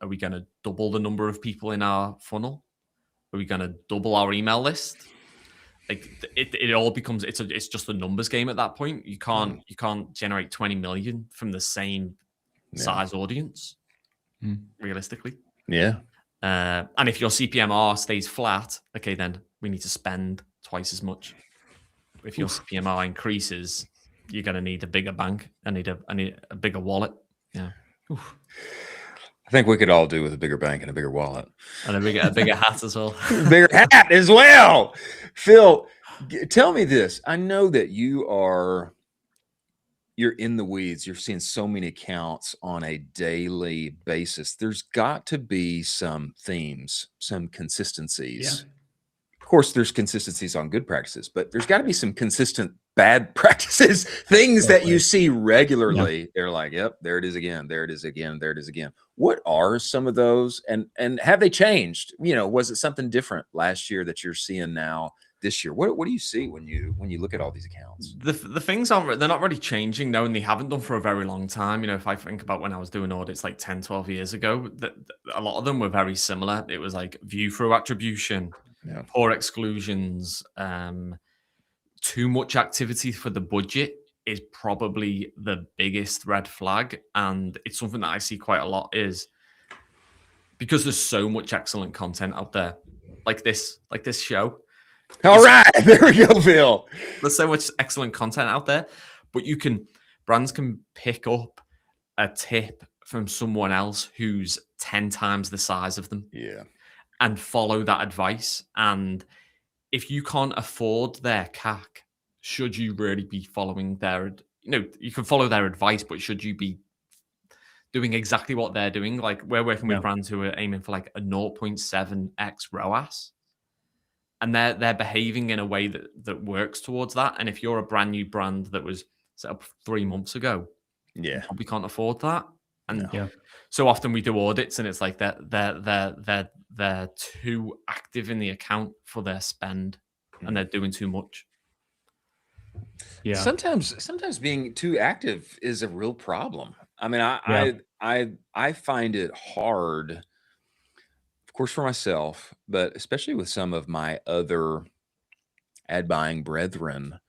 D: are we going to double the number of people in our funnel? Are we going to double our email list? Like it all becomes, it's just a numbers game at that point. You can't generate 20 million from the same size audience, realistically.
A: Yeah.
D: And if your CPMR stays flat, okay, then we need to spend twice as much. If your CPMR increases, you're going to need a bigger bank. I need a bigger wallet. Yeah.
A: Oof. I think we could all do with a bigger bank and a bigger wallet.
D: And a bigger hat as well.
A: Bigger hat as well. Phil, tell me this. I know that you're in the weeds. You're seeing so many accounts on a daily basis. There's got to be some themes, some consistencies. Yeah. Of course, there's consistencies on good practices, but there's got to be some consistent bad practices, things that you see regularly. Yeah. They're like, yep, there it is again. There it is again. There it is again. What are some of those? And have they changed? Was it something different last year that you're seeing now this year? What do you see when you look at all these accounts?
D: The things they're not really changing, no, and they haven't done for a very long time. If I think about when I was doing audits like 10, 12 years ago, a lot of them were very similar. It was like view through attribution, poor exclusions, too much activity for the budget is probably the biggest red flag. And it's something that I see quite a lot, is because there's so much excellent content out there, like this show.
A: All right, there we go, Phil.
D: There's so much excellent content out there, but brands can pick up a tip from someone else who's 10 times the size of them.
A: Yeah.
D: And follow that advice. And if you can't afford their CAC, should you really be following their, you can follow their advice, but should you be doing exactly what they're doing? Like, we're working with brands who are aiming for like a 0.7x ROAS. And they're behaving in a way that works towards that. And if you're a brand new brand that was set up 3 months ago, you probably can't afford that. And so often we do audits, and it's like they're too active in the account for their spend, and they're doing too much.
A: Yeah. Sometimes being too active is a real problem. I mean, I find it hard, of course, for myself, but especially with some of my other ad buying brethren.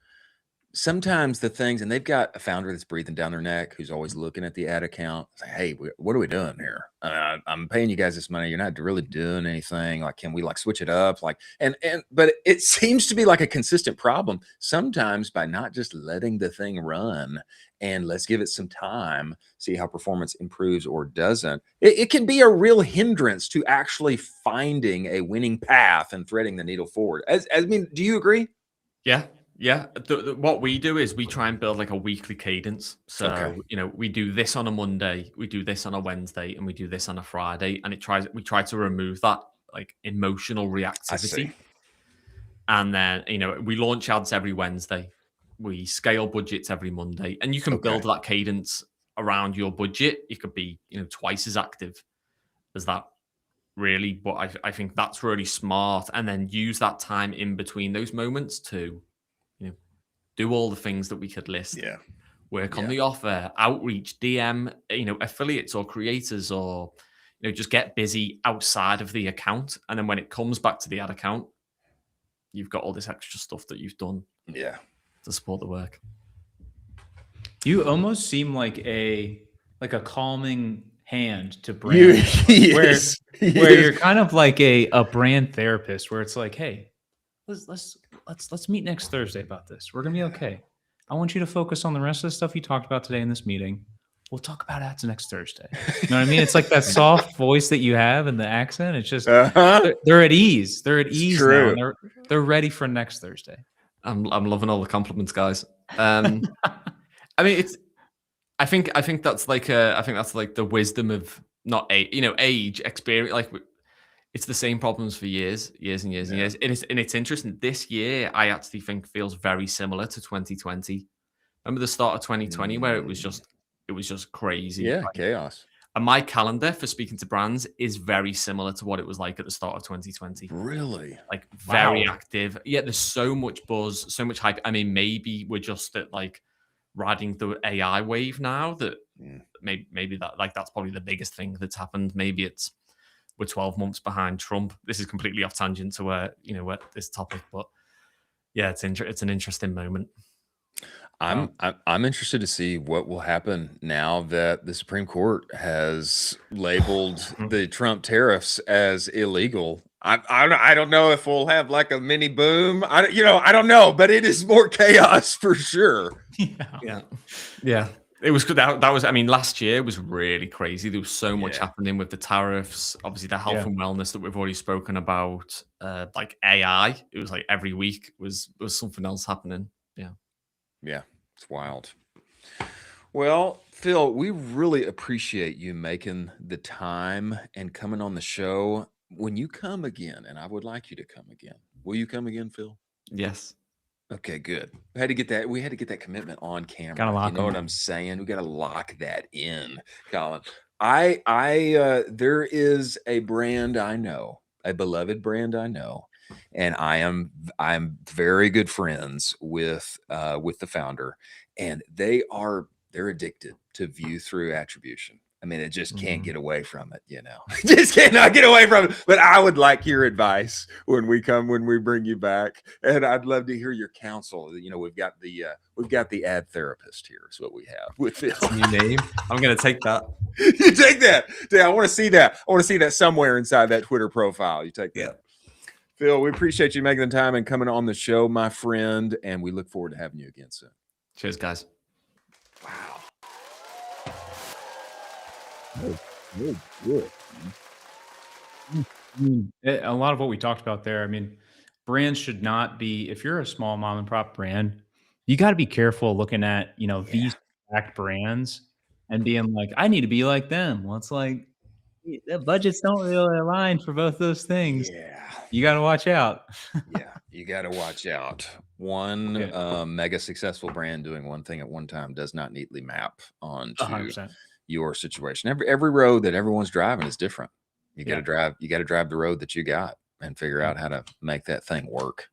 A: Sometimes the things, and they've got a founder that's breathing down their neck, who's always looking at the ad account. It's like, hey, what are we doing here? I'm paying you guys this money. You're not really doing anything. Like, can we like switch it up? Like, but it seems to be like a consistent problem sometimes, by not just letting the thing run and let's give it some time, see how performance improves or doesn't. It can be a real hindrance to actually finding a winning path and threading the needle forward. I mean, do you agree?
D: Yeah. Yeah, what we do is we try and build like a weekly cadence. So, we do this on a Monday, we do this on a Wednesday, and we do this on a Friday. And we try to remove that like emotional reactivity. And then, we launch ads every Wednesday. We scale budgets every Monday. And you can build that cadence around your budget. You could be, twice as active as that, really. But I think that's really smart. And then use that time in between those moments to do all the things that we could list. Work on the offer, outreach, DM, affiliates or creators, or just get busy outside of the account. And then when it comes back to the ad account, you've got all this extra stuff that you've done to support the work.
B: You almost seem like a calming hand to brands, where you're kind of like a brand therapist, where it's like, hey, let's meet next Thursday about this. We're gonna be okay. I want you to focus on the rest of the stuff you talked about today in this meeting. We'll talk about ads next Thursday. You know what I mean? It's like that soft voice that you have and the accent. It's just they're at ease. They're at ease now. And they're ready for next Thursday.
D: I'm loving all the compliments, guys. I mean, I think that's like the wisdom of not age, experience. Like, it's the same problems for years and years and years. And it's interesting. This year, I actually think feels very similar to 2020. Remember the start of 2020 where it was just crazy.
A: Yeah, chaos.
D: And my calendar for speaking to brands is very similar to what it was like at the start of 2020.
A: Really?
D: Like, very active. Yeah, there's so much buzz, so much hype. I mean, maybe we're just at like riding the AI wave now. That maybe that, like, that's probably the biggest thing that's happened. Maybe we're 12 months behind Trump. This is completely off tangent to where this topic, but yeah, it's an interesting moment.
A: I'm interested to see what will happen now that the Supreme Court has labeled the Trump tariffs as illegal. I don't know if we'll have like a mini boom. I don't know, but it is more chaos for sure.
D: Yeah. It was good. That was, I mean, last year was really crazy. There was so much happening with the tariffs, obviously the health and wellness that we've already spoken about, like AI. It was like every week was something else happening.
A: Yeah, it's wild. Well, Phil, we really appreciate you making the time and coming on the show. When you come again, and I would like you to come again, will you come again, Phil?
D: Yes.
A: Okay, good. We had to get that commitment on camera.
B: Gotta lock
A: you know what I'm saying? We got to lock that in, Colin. There is a brand I know, a beloved brand I know, and I'm very good friends with the founder, and they're addicted to view through attribution. I mean, it just can't get away from it, just cannot get away from it. But I would like your advice when we bring you back. And I'd love to hear your counsel. We've got the ad therapist here is what we have with Phil.
D: New name. I'm going to take that.
A: You take that. Yeah, I want to see that. I want to see that somewhere inside that Twitter profile. You take that. Yeah. Phil, we appreciate you making the time and coming on the show, my friend. And we look forward to having you again soon.
D: Cheers, guys.
A: Wow. Good.
B: A lot of what we talked about there, I mean, brands should not be, if you're a small mom and pop brand, you got to be careful looking at, these backed brands and being like, I need to be like them. Well, it's like the budgets don't really align for both those things.
A: Yeah.
B: You got to watch out.
A: Yeah, you got to watch out. One mega successful brand doing one thing at one time does not neatly map onto 100%. Your situation. Every road that everyone's driving is different. You got to drive the road that you got and figure out how to make that thing work.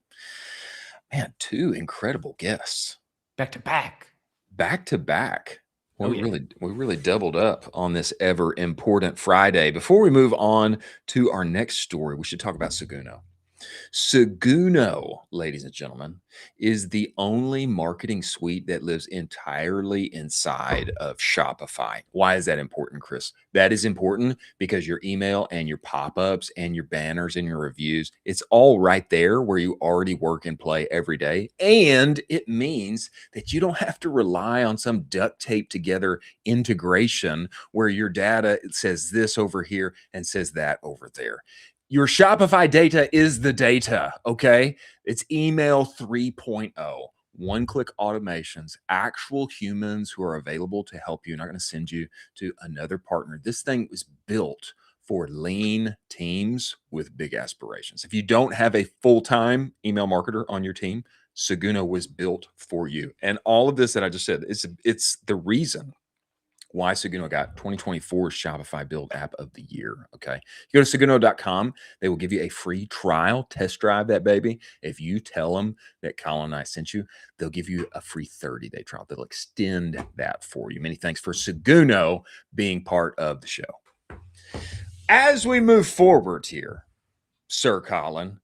A: Man, 2 incredible guests.
B: Back to back.
A: We really doubled up on this ever important Friday. Before we move on to our next story, we should talk about Seguno. Seguno, ladies and gentlemen, is the only marketing suite that lives entirely inside of Shopify. Why is that important, Chris? That is important because your email and your pop-ups and your banners and your reviews, it's all right there where you already work and play every day. And it means that you don't have to rely on some duct tape together integration where your data says this over here and says that over there. Your Shopify data is the data, okay? It's email 3.0, one-click automations, actual humans who are available to help you. Not going to send you to another partner. This thing was built for lean teams with big aspirations. If you don't have a full-time email marketer on your team, Seguno was built for you. And all of this that I just said, it's the reason why Seguno got 2024 Shopify Build App of the Year, okay? You go to Seguno.com. They will give you a free trial. Test drive that baby. If you tell them that Colin and I sent you, they'll give you a free 30-day trial. They'll extend that for you. Many thanks for Seguno being part of the show. As we move forward here, Sir Colin,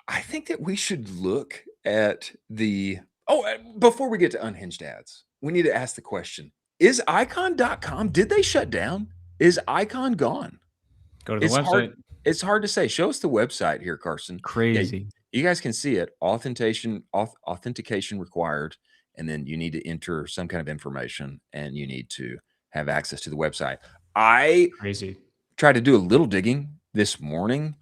A: I think that we should look at before we get to unhinged ads, we need to ask the question, is icon.com, did they shut down? Is icon gone?
B: Go to the website.
A: It's hard to say. Show us the website here, Carson.
B: Crazy.
A: Yeah, you guys can see it. Authentication required. And then you need to enter some kind of information and you need to have access to the website. I tried to do a little digging this morning.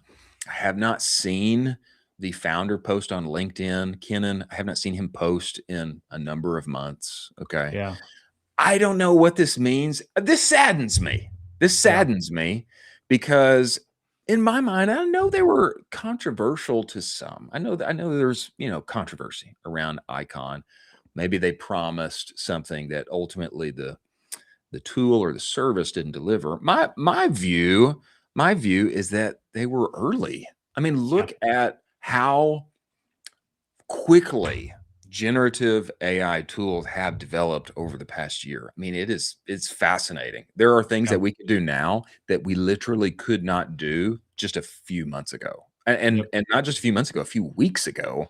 A: I have not seen the founder post on LinkedIn. Kenan, I have not seen him post in a number of months. Okay.
B: Yeah.
A: I don't know what this means. This saddens me. Me because in my mind, I know they were controversial to some. I know there's, controversy around Icon. Maybe they promised something that ultimately the tool or the service didn't deliver. My view is that they were early. I mean, look at how quickly generative AI tools have developed over the past year. I mean, it's fascinating. There are things that we can do now that we literally could not do just a few months ago. And not just a few months ago, a few weeks ago.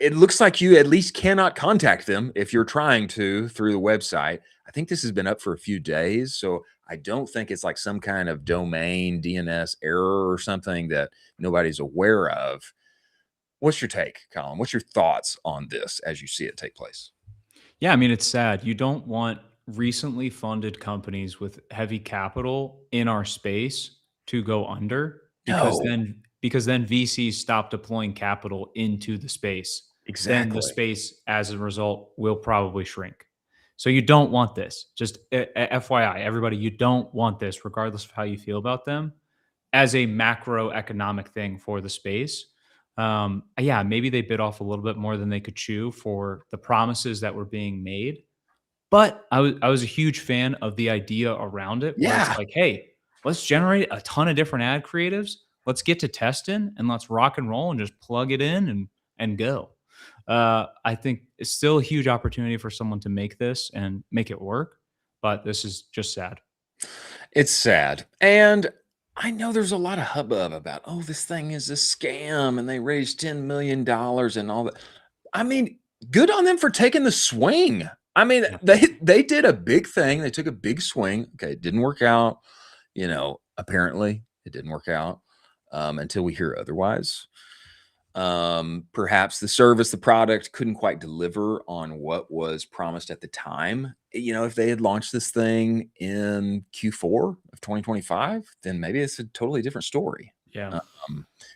A: It looks like you at least cannot contact them if you're trying to through the website. I think this has been up for a few days, so I don't think it's like some kind of domain DNS error or something that nobody's aware of. What's your take, Colin? What's your thoughts on this as you see it take place?
B: Yeah, I mean, it's sad. You don't want recently funded companies with heavy capital in our space to go under because then VCs stop deploying capital into the space.
A: Exactly.
B: Then the space, as a result, will probably shrink. So you don't want this. Just FYI, everybody, you don't want this, regardless of how you feel about them, as a macroeconomic thing for the space. Maybe they bit off a little bit more than they could chew for the promises that were being made. But I was a huge fan of the idea around it. Where it's like, hey, let's generate a ton of different ad creatives. Let's get to testing and let's rock and roll and just plug it in and go. I think it's still a huge opportunity for someone to make this and make it work. but this is just sad.
A: It's sad. And I know there's a lot of hubbub about, oh, this thing is a scam and they raised $10 million and all that. I mean, good on them for taking the swing. I mean, they did a big thing. They took a big swing. Okay, it didn't work out. Apparently it didn't work out until we hear otherwise. Perhaps the service, the product couldn't quite deliver on what was promised at the time. If they had launched this thing in Q4 of 2025, then maybe it's a totally different story.
B: Yeah.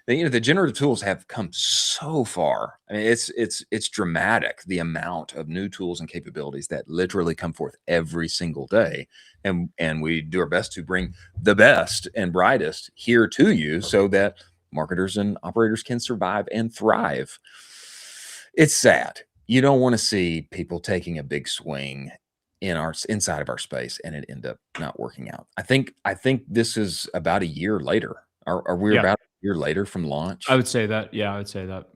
A: The generative tools have come so far. I mean, it's dramatic, the amount of new tools and capabilities that literally come forth every single day. And we do our best to bring the best and brightest here to you so that marketers and operators can survive and thrive. It's sad. You don't want to see people taking a big swing inside of our space and it end up not working out. I think this is about a year later. Are we about a year later from launch?
B: I would say that. Yeah, I would say that.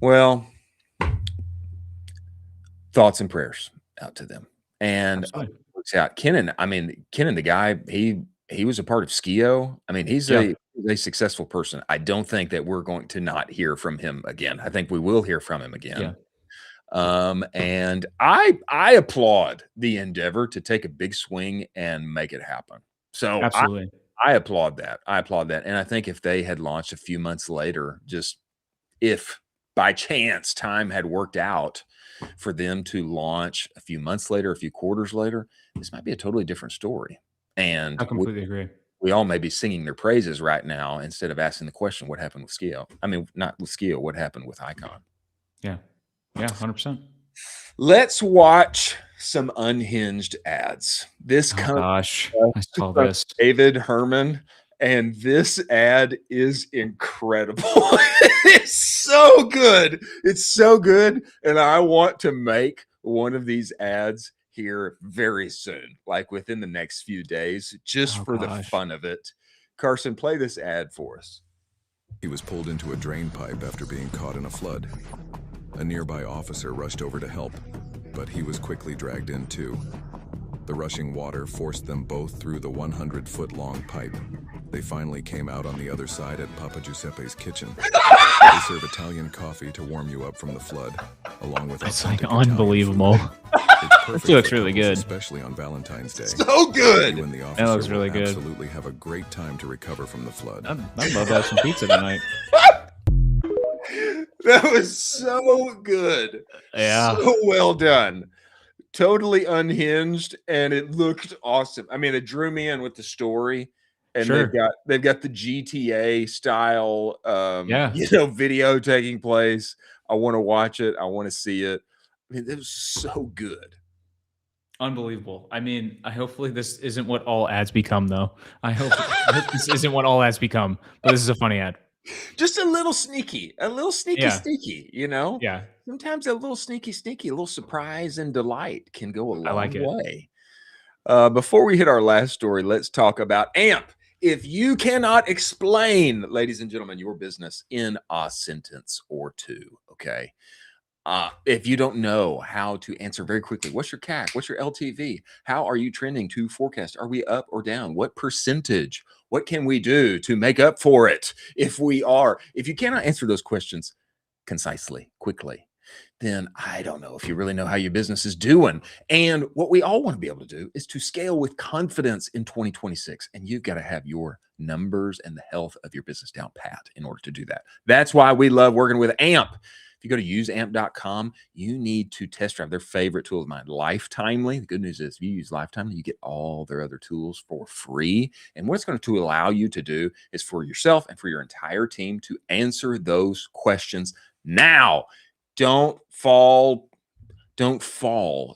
A: Well, thoughts and prayers out to them. And looks out. Kenan, the guy, he was a part of Skio. I mean, he's a successful person. I don't think that we're going to not hear from him again. I think we will hear from him again. Yeah. And I applaud the endeavor to take a big swing and make it happen. So
B: absolutely.
A: I applaud that. And I think if they had launched a few months later, just if by chance time had worked out for them to launch a few months later, a few quarters later, this might be a totally different story. And
B: I completely agree.
A: We all may be singing their praises right now instead of asking the question, what happened with Skio? I mean, not with Skio, what happened with Icon?
B: Yeah. Yeah, 100%.
A: Let's watch some unhinged ads. This
B: I saw this.
A: David Herman, and this ad is incredible. It's so good. It's so good. And I want to make one of these ads here very soon, like within the next few days, just for the fun of it. Carson, play this ad for us.
E: He was pulled into a drain pipe after being caught in a flood. A nearby officer rushed over to help, but he was quickly dragged in too. The rushing water forced them both through the 100-foot-long pipe. They finally came out on the other side at Papa Giuseppe's kitchen. They serve Italian coffee to warm you up from the flood, along with
B: it's like unbelievable. It looks really good,
E: especially on Valentine's Day.
A: So good.
E: You and the
B: officer looks really good.
E: Absolutely have a great time to recover from the flood.
B: I'd love to have some pizza tonight.
A: That was so good.
B: Yeah.
A: So well done. Totally unhinged, and it looked awesome. I mean, it drew me in with the story, and they've got the GTA style video taking place. I want to watch it. I want to see it. I mean, it was so good.
B: Unbelievable. I mean, hopefully this isn't what all ads become, though. I hope this isn't what all ads become, but this is a funny ad.
A: Just a little sneaky, sneaky,
B: Yeah.
A: Sometimes a little sneaky, a little surprise and delight can go a long way. Before we hit our last story, let's talk about AMP. If you cannot explain, ladies and gentlemen, your business in a sentence or two, okay? If you don't know how to answer very quickly, what's your CAC? What's your LTV? How are you trending to forecast? Are we up or down? What percentage? What can we do to make up for it if you cannot answer those questions concisely, quickly, then I don't know if you really know how your business is doing. And what we all want to be able to do is to scale with confidence in 2026. And you've got to have your numbers and the health of your business down pat in order to do that. That's why we love working with AMP. If you go to useamp.com, you need to test drive their favorite tool of mine, Lifetimely. The good news is if you use Lifetimely, you get all their other tools for free. And what it's going to allow you to do is for yourself and for your entire team to answer those questions now. Don't fall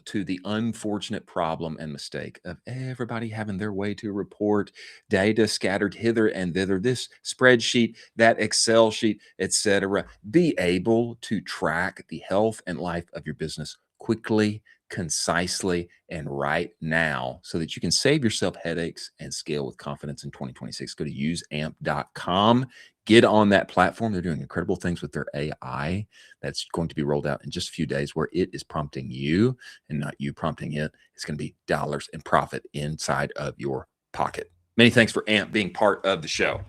A: to the unfortunate problem and mistake of everybody having their way to report data scattered hither and thither, this spreadsheet, that Excel sheet, etc. Be able to track the health and life of your business quickly, concisely, and right now so that you can save yourself headaches and scale with confidence in 2026. Go to useamp.com. Get on that platform. They're doing incredible things with their AI that's going to be rolled out in just a few days, where it is prompting you and not you prompting it. It's going to be dollars in profit inside of your pocket. Many thanks for AMP being part of the show.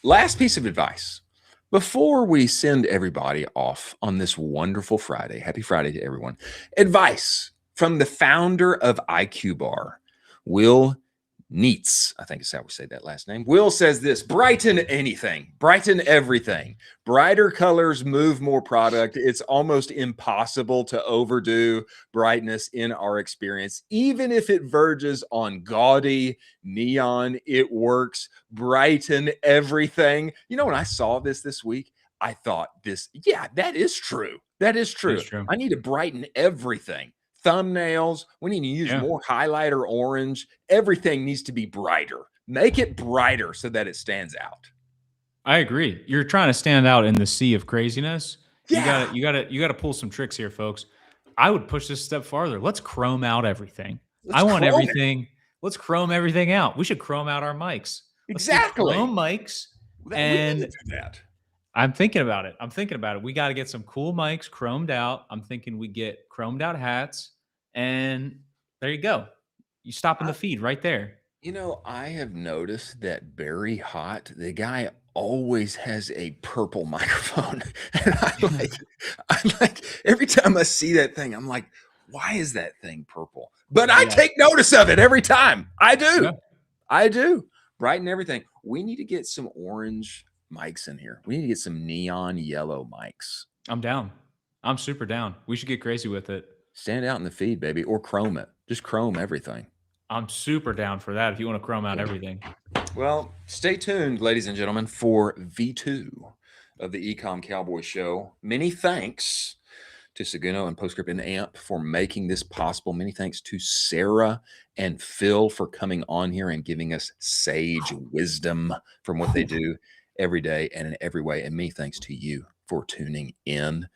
A: Last piece of advice. Before we send everybody off on this wonderful Friday, happy Friday to everyone, advice from the founder of IQ Bar, Will Neitz. I think is how we say that last name. Will says this: brighten anything, brighten everything. Brighter colors move more product. It's almost impossible to overdo brightness in our experience. Even if it verges on gaudy neon, it works. Brighten everything. You know, when I saw this week, I thought that is true. That is true. I need to brighten everything. Thumbnails, we need to use more highlighter orange. Everything needs to be brighter. Make it brighter so that it stands out.
B: I agree. You're trying to stand out in the sea of craziness.
A: Yeah.
B: You gotta pull some tricks here, folks. I would push this a step farther. Let's chrome out everything. Let's chrome everything out. We should chrome out our mics.
A: Exactly.
B: Chrome mics.
A: And do that.
B: I'm thinking about it. We got to get some cool mics chromed out. I'm thinking we get chromed out hats, and there you go. You stop in the feed right there.
A: You know, I have noticed that Barry Hot, the guy always has a purple microphone. And I'm like, every time I see that thing, I'm like, why is that thing purple? But I take notice of it every time. I do. Yeah. I do. Brighten everything. We need to get some orange mics in here. We need to get some neon yellow mics.
B: I'm down. I'm super down. We should get crazy with it.
A: Stand out in the feed, baby, or chrome it. Just chrome everything.
B: I'm super down for that if you want to chrome out everything.
A: Well, stay tuned, ladies and gentlemen, for V2 of the Ecom Cowboy Show. Many thanks to Seguno and Postscript and AMP for making this possible. Many thanks to Sarah and Phil for coming on here and giving us sage wisdom from what they do every day and in every way. And many thanks to you for tuning in.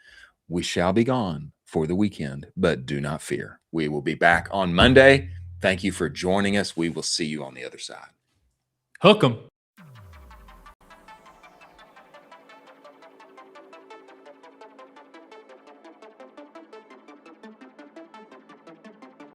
A: We shall be gone for the weekend, but do not fear. We will be back on Monday. Thank you for joining us. We will see you on the other side.
B: Hook 'em.